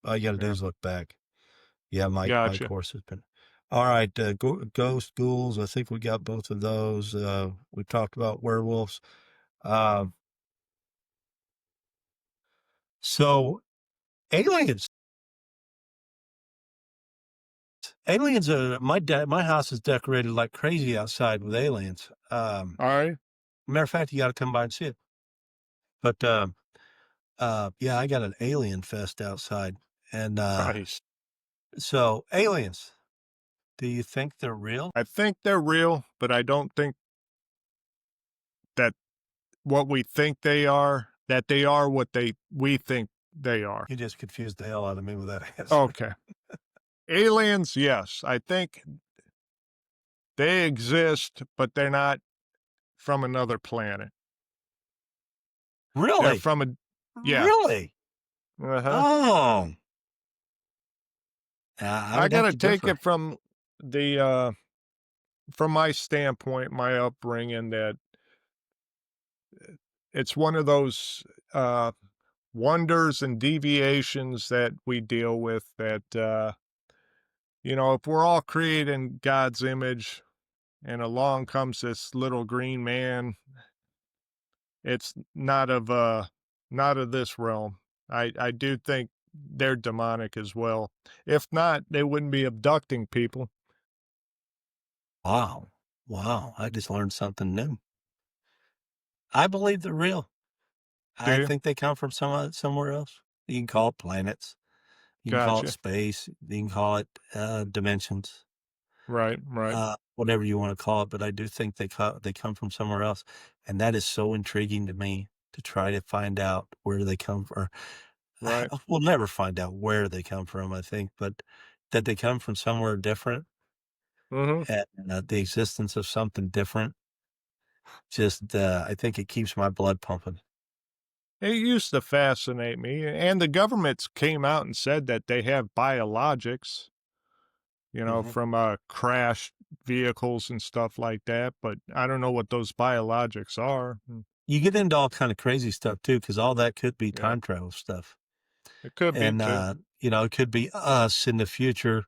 all you got to do Yeah. is look back. Yeah, my Gotcha. course has been. All right, ghost ghouls. I think we got both of those. We talked about werewolves. Um, so aliens. Aliens are my house is decorated like crazy outside with aliens. All right. Matter of fact, you got to come by and see it. But yeah, I got an alien fest outside, and Nice. so aliens. Do you think they're real? I think they're real, but I don't think that what we think they are, that they are what we think they are. You just confused the hell out of me with that answer. Okay. Aliens, yes. I think they exist, but they're not from another planet. They're Really? from a yeah. Really? Uh-huh. Oh. I I would have gotta to take differ. it from my standpoint, my upbringing, that it's one of those wonders and deviations that we deal with that if we're all created in God's image and along comes this little green man, it's not of this realm. I do think they're demonic as well. If not, they wouldn't be abducting people. Wow. Wow. I just learned something new. I believe they're real. Do I you? think they come from somewhere else. You can call it planets. You can call it Gotcha. space. You can call it dimensions. Right, right, Whatever you want to call it. But I do think they come from somewhere else, and that is so intriguing to me to try to find out where they come from. right. We'll never find out where they come from, I think, but that they come from somewhere different Mm-hmm. and the existence of something different. Just, I think it keeps my blood pumping. It used to fascinate me, and the governments came out and said that they have biologics, Mhm. from crashed vehicles and stuff like that. But I don't know what those biologics are. You get into all kind of crazy stuff too, because all that could be Yeah, time travel stuff. it could be And, too. it could be us in the future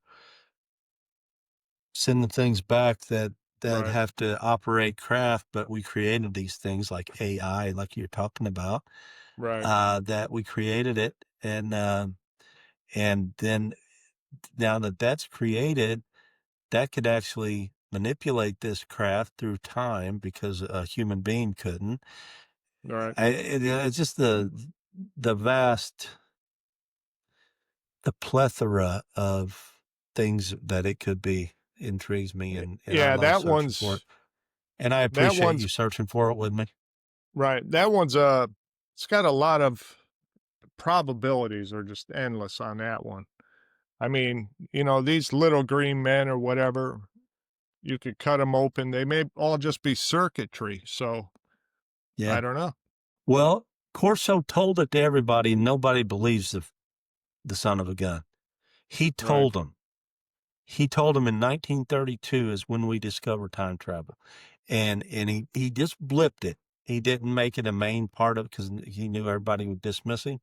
sending things back that Right, have to operate craft, but we created these things like AI, like you're talking about, right, that we created it. And then now that that's created, that could actually manipulate this craft through time because a human being couldn't. right. It's just the vast, the plethora of things that it could be intrigues me, and I Yeah, love searching for it. And I that appreciate one's you searching for it with me. right. That one's it's got a lot of probabilities are just endless on that one. I mean, these little green men or whatever, you could cut them open. They may all just be circuitry. So Yeah. I don't know. Well, Corso told it to everybody, and nobody believes the son of a gun. He Right, told them. He told them in 1932 is when we discovered time travel, and he just blipped it. He didn't make it a main part of it because he knew everybody would dismiss him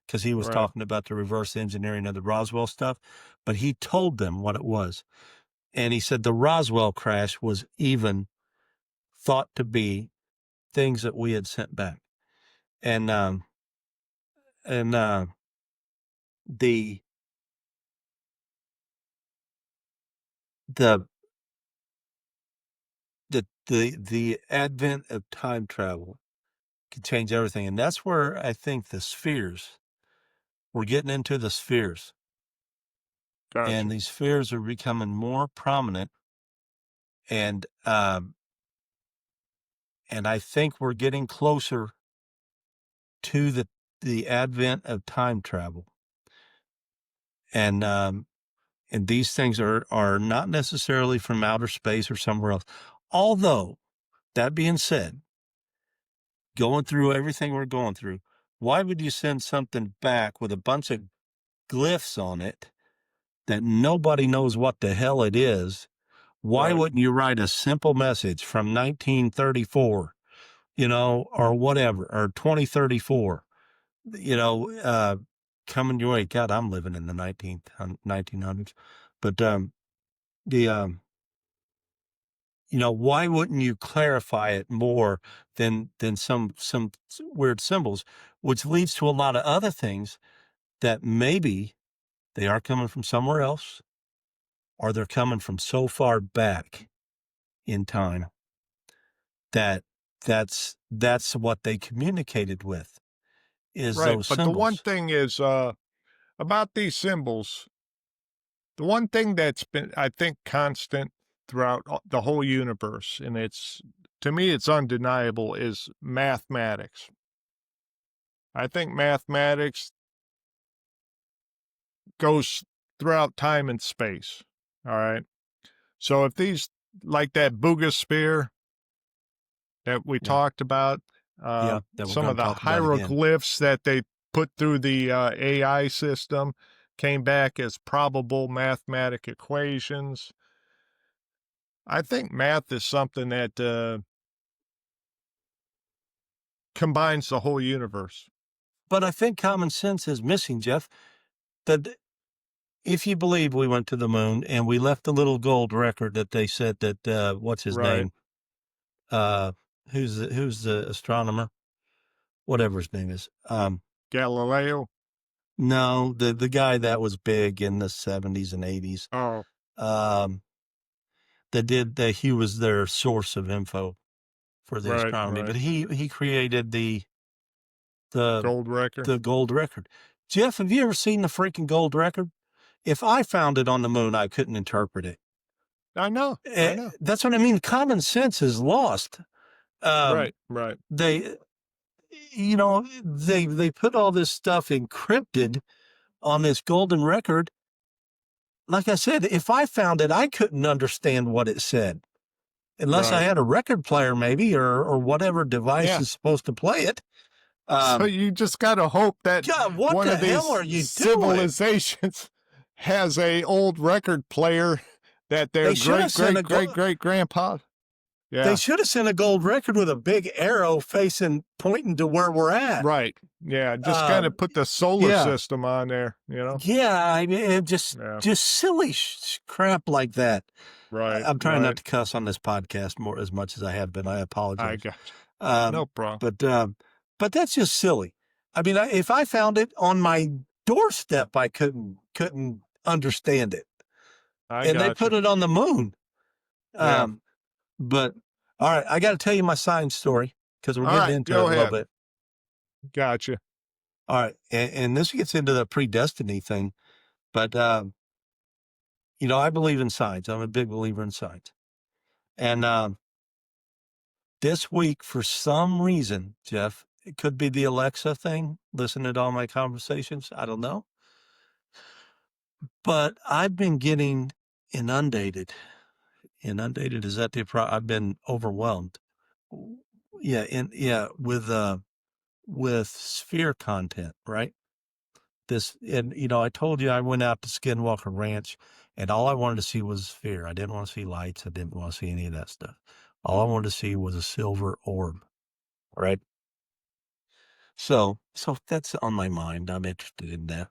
because he was right, talking about the reverse engineering of the Roswell stuff. But he told them what it was, and he said the Roswell crash was even thought to be things that we had sent back, and and the the the advent of time travel could change everything. And that's where I think we're getting into the spheres, and gotcha. these spheres are becoming more prominent. And, and I think we're getting closer to the advent of time travel. And these things are not necessarily from outer space or somewhere else. Although that being said, going through everything we're going through, why would you send something back with a bunch of glyphs on it that nobody knows what the hell it is? Why Right, wouldn't you write a simple message from 1934, or whatever, or 2034, coming your way? God, I'm living in the 1900s. But the why wouldn't you clarify it more than some weird symbols, which leads to a lot of other things that maybe they are coming from somewhere else, or they're coming from so far back in time that that's what they communicated with, is Right. those But the one symbols. thing is about these symbols, the one thing that's been, I think, constant throughout the whole universe, and it's, to me, it's undeniable, is mathematics. I think mathematics goes throughout time and space. All right. So if these, like that Boogosphere that we Yeah. talked about, Yeah, that we're some going of to the talk about again. hieroglyphs that they put through the AI system came back as probable mathematic equations. I think math is something that combines the whole universe. But I think common sense is missing, Jeff. That if you believe we went to the moon and we left the little gold record that they said that what's his Right. name? Uh, who's the astronomer? Whatever his name is. Galileo. No, the guy that was big in the 70s and 80s. Oh, Um, that he was their source of info for the right, astronomy, right. but he created the Gold record. the gold record. Jeff, have you ever seen the freaking gold record? If I found it on the moon, I couldn't interpret it. I know. I know. That's what I mean. Common sense is lost. Right, right. They, they put all this stuff encrypted on this golden record. Like I said, if I found it, I couldn't understand what it said unless I Right. had a record player, maybe, or whatever device Yeah. is supposed to play it. So you just got to hope that God, what one the of hell these are you doing? civilizations has a old record player that their They should have sent a great grandpa. They Yeah. should have sent a gold record with a big arrow pointing to where we're at. Right. Yeah. Just kind of put the solar yeah. system on there, you know? Yeah, I mean, just silly crap like that. Right. I'm trying right. not to cuss on this podcast as much as I have been. I apologize. I got you. No problem. But that's just silly. I mean, if I found it on my doorstep, I couldn't understand it. And they put it on the moon. Yeah. But all right, I got to tell you my science story because we're getting into it a little bit. Gotcha. All right, and this gets into the predestiny thing, but I believe in science. I'm a big believer in science, and this week, for some reason, Jeff, it could be the Alexa thing. Listening to all my conversations, I don't know, but I've been getting inundated. Inundated, is that I've been overwhelmed. Yeah, with sphere content, right? I told you I went out to Skinwalker Ranch, and all I wanted to see was a sphere. I didn't want to see lights. I didn't want to see any of that stuff. All I wanted to see was a silver orb, right? So that's on my mind. I'm interested in that.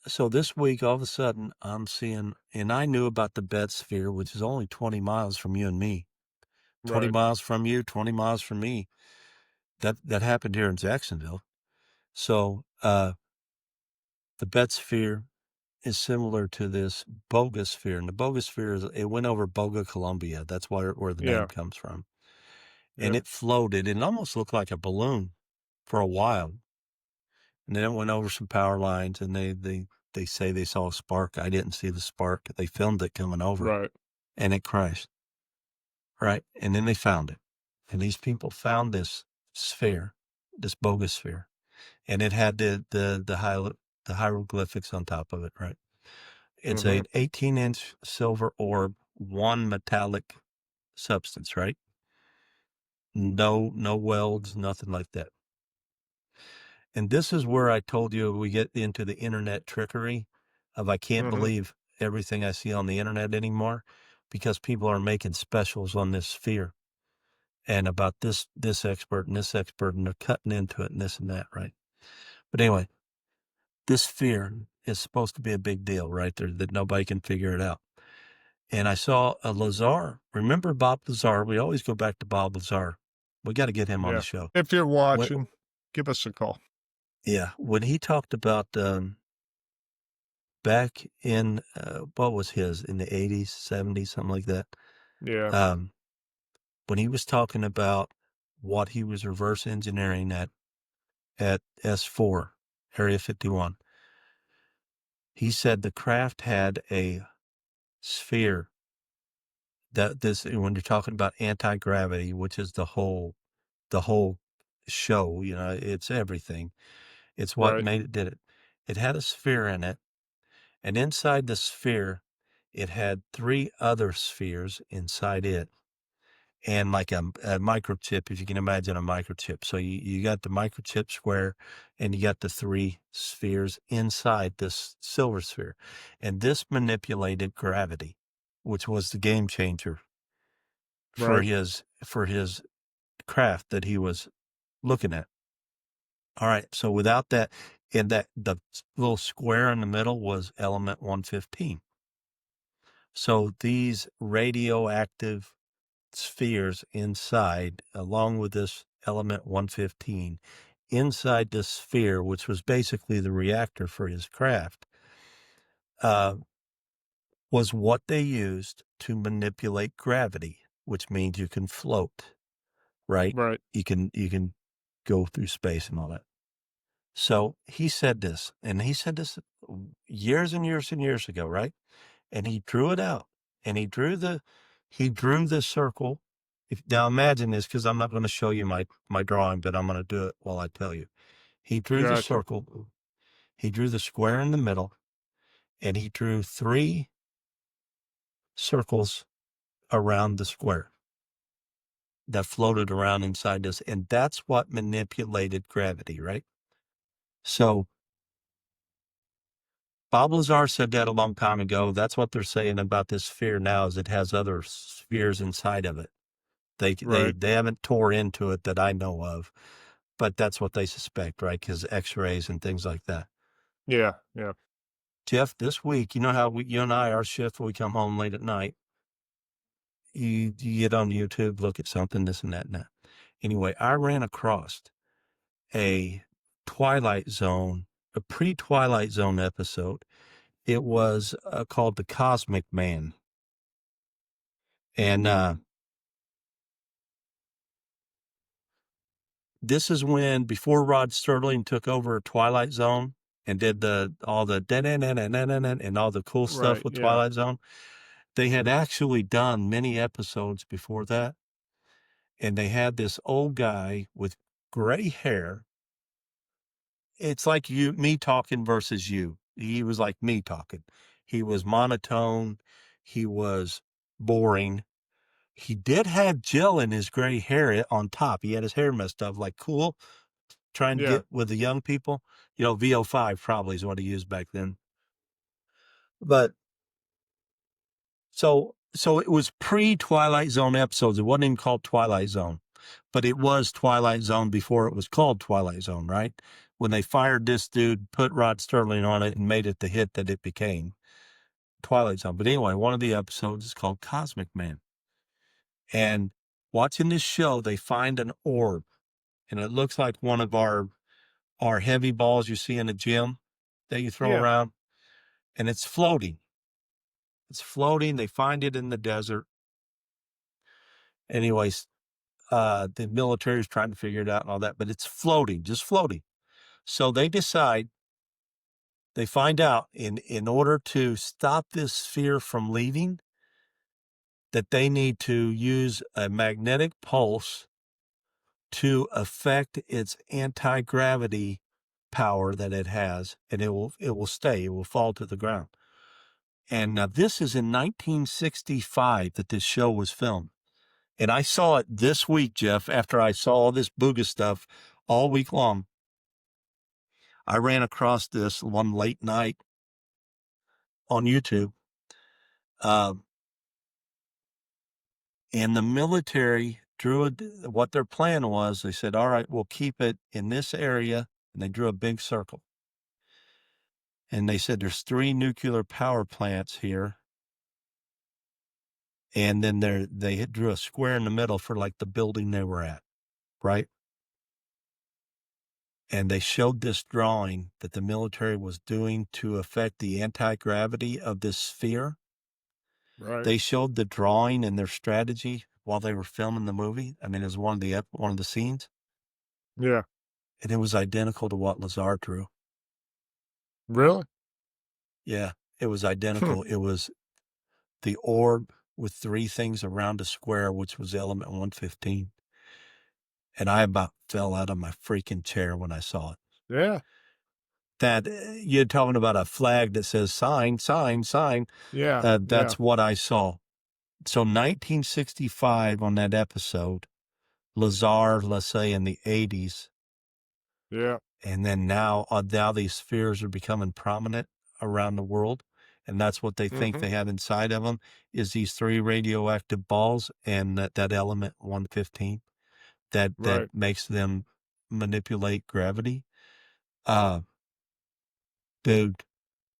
So this week, all of a sudden, I'm seeing, and I knew about the Bet Sphere, which is only 20 miles from you and me. 20 miles from you, 20 miles from me. That happened here in Jacksonville. So the Bet Sphere is similar to this Bogosphere, and the Bogosphere it went over Boga, Colombia. That's where the name comes from. And it floated, and it almost looked like a balloon for a while. And then it went over some power lines, and they say they saw a spark. I didn't see the spark. They filmed it coming over, and it crashed. Right, and then they found it, and these people found this sphere, this Bogosphere, and it had the hieroglyphics on top of it. Right, it's an 18-inch silver orb, one metallic substance. Right, no welds, nothing like that. And this is where I told you we get into the internet trickery of I can't believe everything I see on the internet anymore, because people are making specials on this sphere and about this expert and they're cutting into it and this and that, right? But anyway, this sphere is supposed to be a big deal, right? There, that nobody can figure it out. And I saw a Lazar. Remember Bob Lazar? We always go back to Bob Lazar. We got to get him on the Yeah. show. If you're When, watching, give us a call. yeah, when he talked about back in what was his in the 80s, 70s, something like that. Yeah. When he was talking about what he was reverse engineering at S4, Area 51, he said the craft had a sphere that this, when you're talking about anti-gravity, which is the whole show, you know, it's everything. It's what Right. did it. It had a sphere in it, and inside the sphere, it had 3 other spheres inside it. And like a microchip, if you can imagine a microchip. So you got the microchip square and you got the 3 spheres inside this silver sphere. And this manipulated gravity, which was the game changer for Right. his craft that he was looking at. All right. So without that, and that the little square in the middle was element 115. So these radioactive spheres inside, along with this element 115, inside this sphere, which was basically the reactor for his craft, was what they used to manipulate gravity, which means you can float, right? Right. You can go through space and all that. So he said this, and he said this years and years and years ago, right? And he drew it out, and he drew the circle. Now imagine this, because I'm not going to show you my drawing, but I'm going to do it while I tell you. He drew the Gotcha. circle, he drew the square in the middle, and he drew 3 circles around the square that floated around inside this, and that's what manipulated gravity, right? So Bob Lazar said that a long time ago. That's what they're saying about this sphere now, is it has other spheres inside of it. Right. They haven't tore into it that I know of, but that's what they suspect, right? Because X-rays and things like that. Yeah. Yeah. Jeff, this week, you know how you and I, our shift, we come home late at night. You get on YouTube, look at something, this and that and that. Anyway, I ran across a Twilight Zone, a pre-Twilight Zone episode. It was called The Cosmic Man. And this is when, before Rod Serling took over Twilight Zone and did all the and all the cool stuff Right. with Yeah. Twilight Zone, they had actually done many episodes before that. And they had this old guy with gray hair. It's like me talking versus you. He was like me talking. He was monotone. He was boring. He did have gel in his gray hair on top. He had his hair messed up, like cool, trying to Yeah. get with the young people. You know, VO5 probably is what he used back then. But so it was pre-Twilight Zone episodes. It wasn't even called Twilight Zone, but it was Twilight Zone before it was called Twilight Zone, right? When they fired this dude, put Rod Serling on it, and made it the hit that it became, Twilight Zone. But anyway, one of the episodes is called Cosmic Man. And watching this show, they find an orb, and it looks like one of our heavy balls you see in the gym that you throw Yeah. around, and it's floating. It's floating. They find it in the desert. Anyways, the military is trying to figure it out and all that, but it's floating, just floating. So they decide, they find out in order to stop this sphere from leaving, that they need to use a magnetic pulse to affect its anti-gravity power that it has, and it will stay, it will fall to the ground. And now this is in 1965 that this show was filmed. And I saw it this week, Jeff, after I saw all this booga stuff all week long. I ran across this one late night on YouTube. And the military drew what their plan was. They said, all right, we'll keep it in this area. And they drew a big circle. and they said there's 3 nuclear power plants here. And then they drew a square in the middle for like the building they were at, right? And they showed this drawing that the military was doing to affect the anti-gravity of this sphere. Right. They showed the drawing and their strategy while they were filming the movie. I mean, it was one of the scenes, Yeah. and it was identical to what Lazar drew. Really? Yeah, it was Hmm. identical. It was the orb with 3 things around a square, which was element 115. And I about fell out of my freaking chair when I saw it. Yeah. That you're talking about a flag that says sign, sign, sign. Yeah. Yeah. That's what I saw. So 1965 on that episode, Lazar, let's say in the 80s, Yeah. and then now these spheres are becoming prominent around the world, and that's what they think Mhm. they have inside of them is these 3 radioactive balls and that element 115 that Right. makes them manipulate gravity. Dude,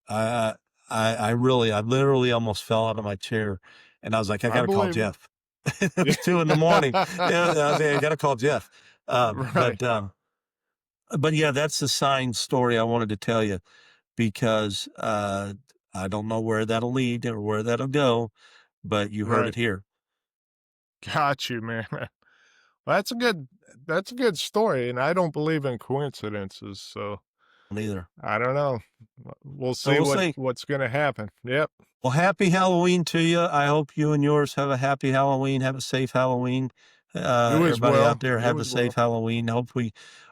I I literally almost fell out of my chair, and I was like, "I I gotta call believe it. Jeff." It was 2 in the morning. Yeah, I was like, "I gotta call Jeff." Right. But yeah, that's the sign story I wanted to tell you because, I don't know where that'll lead or where that'll go, but you heard Right. it here. Got you, man. That's a good story, and I don't believe in coincidences, so Neither. I don't know. We'll So see we'll see. what's gonna happen. Yep. Well, happy Halloween to you. I hope you and yours have a happy Halloween. Have a safe Halloween. You as Everybody out well. there, have You a as safe well. Halloween. Hope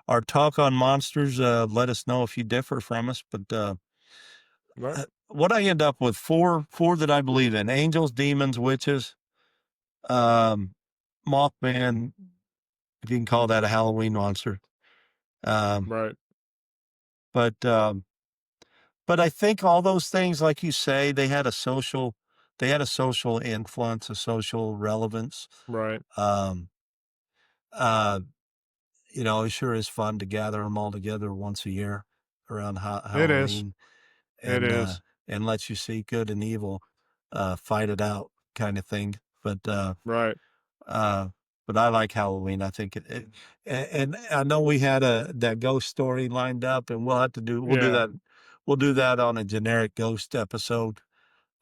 our talk on monsters, let us know if you differ from us. But Right. what I end up with four that I believe in: angels, demons, witches, um, Mothman. If you can call that a Halloween monster. Um, Right. but um, but I think all those things, like you say, they had a social influence, a social relevance. Right. Um, uh, it sure is fun to gather them all together once a year around It is. Halloween It and, is. and lets you see good and evil, fight it out kind of thing. Right. Uh, but I like Halloween. I think and I know we had that ghost story lined up and Yeah. we'll do that on a generic ghost episode,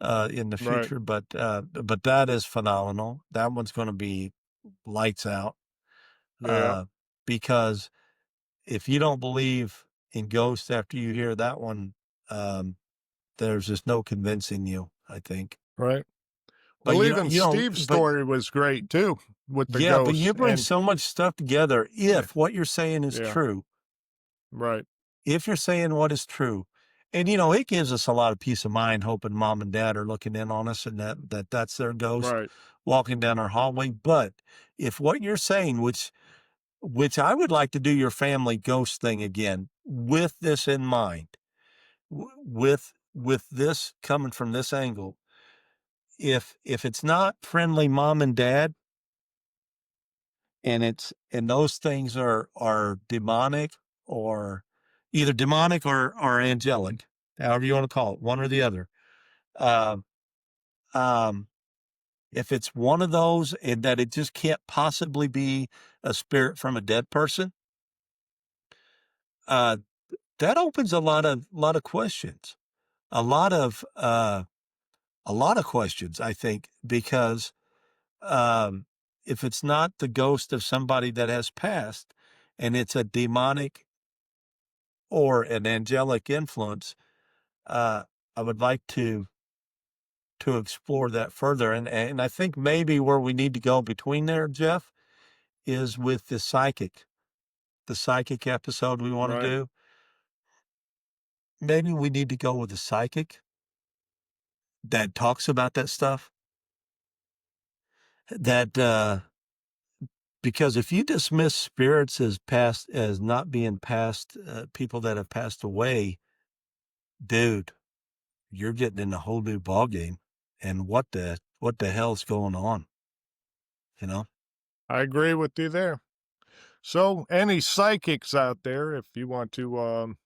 in the Right. future. But that is phenomenal. That one's going to be lights out. Yeah. Uh, because if you don't believe in ghosts after you hear that one, um, there's just no convincing you, I think. Right. But Well, even Steve's but story was great too with the yeah, but ghosts you bring and so much stuff together. yeah. If what you're saying is Yeah. true, Right. if you're saying what is true, and it gives us a lot of peace of mind, hoping mom and dad are looking in on us and that's their ghost Right. walking down our hallway. But if what you're saying, which I would like to do your family ghost thing again with this in mind, with this coming from this angle. If it's not friendly mom and dad, and those things are demonic or either demonic or angelic, however you want to call it, one or the other. Um, um, if it's one of those and that it just can't possibly be a spirit from a dead person, uh, that opens a lot of questions, a lot of questions, I think, because um, if it's not the ghost of somebody that has passed, and it's a demonic or an angelic influence, uh, I would like to explore that further. And I think maybe where we need to go between there, Jeff, is with the psychic episode we want to Right. do. Maybe we need to go with a psychic that talks about that stuff. That because if you dismiss spirits as not being past, people that have passed away, dude, you're getting in a whole new ball game. And what the hell's going on? You know? I agree with you there. So, any psychics out there, if you want to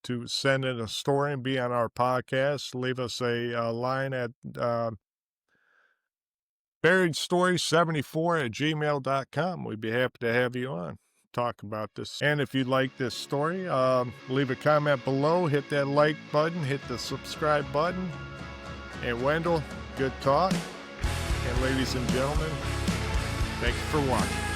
to send in a story and be on our podcast, leave us a line at buriedstory74@gmail.com. We'd be happy to have you on, talk about this. And if you like this story, leave a comment below, hit that like button, hit the subscribe button. And Wendell, good talk. And ladies and gentlemen, thank you for watching.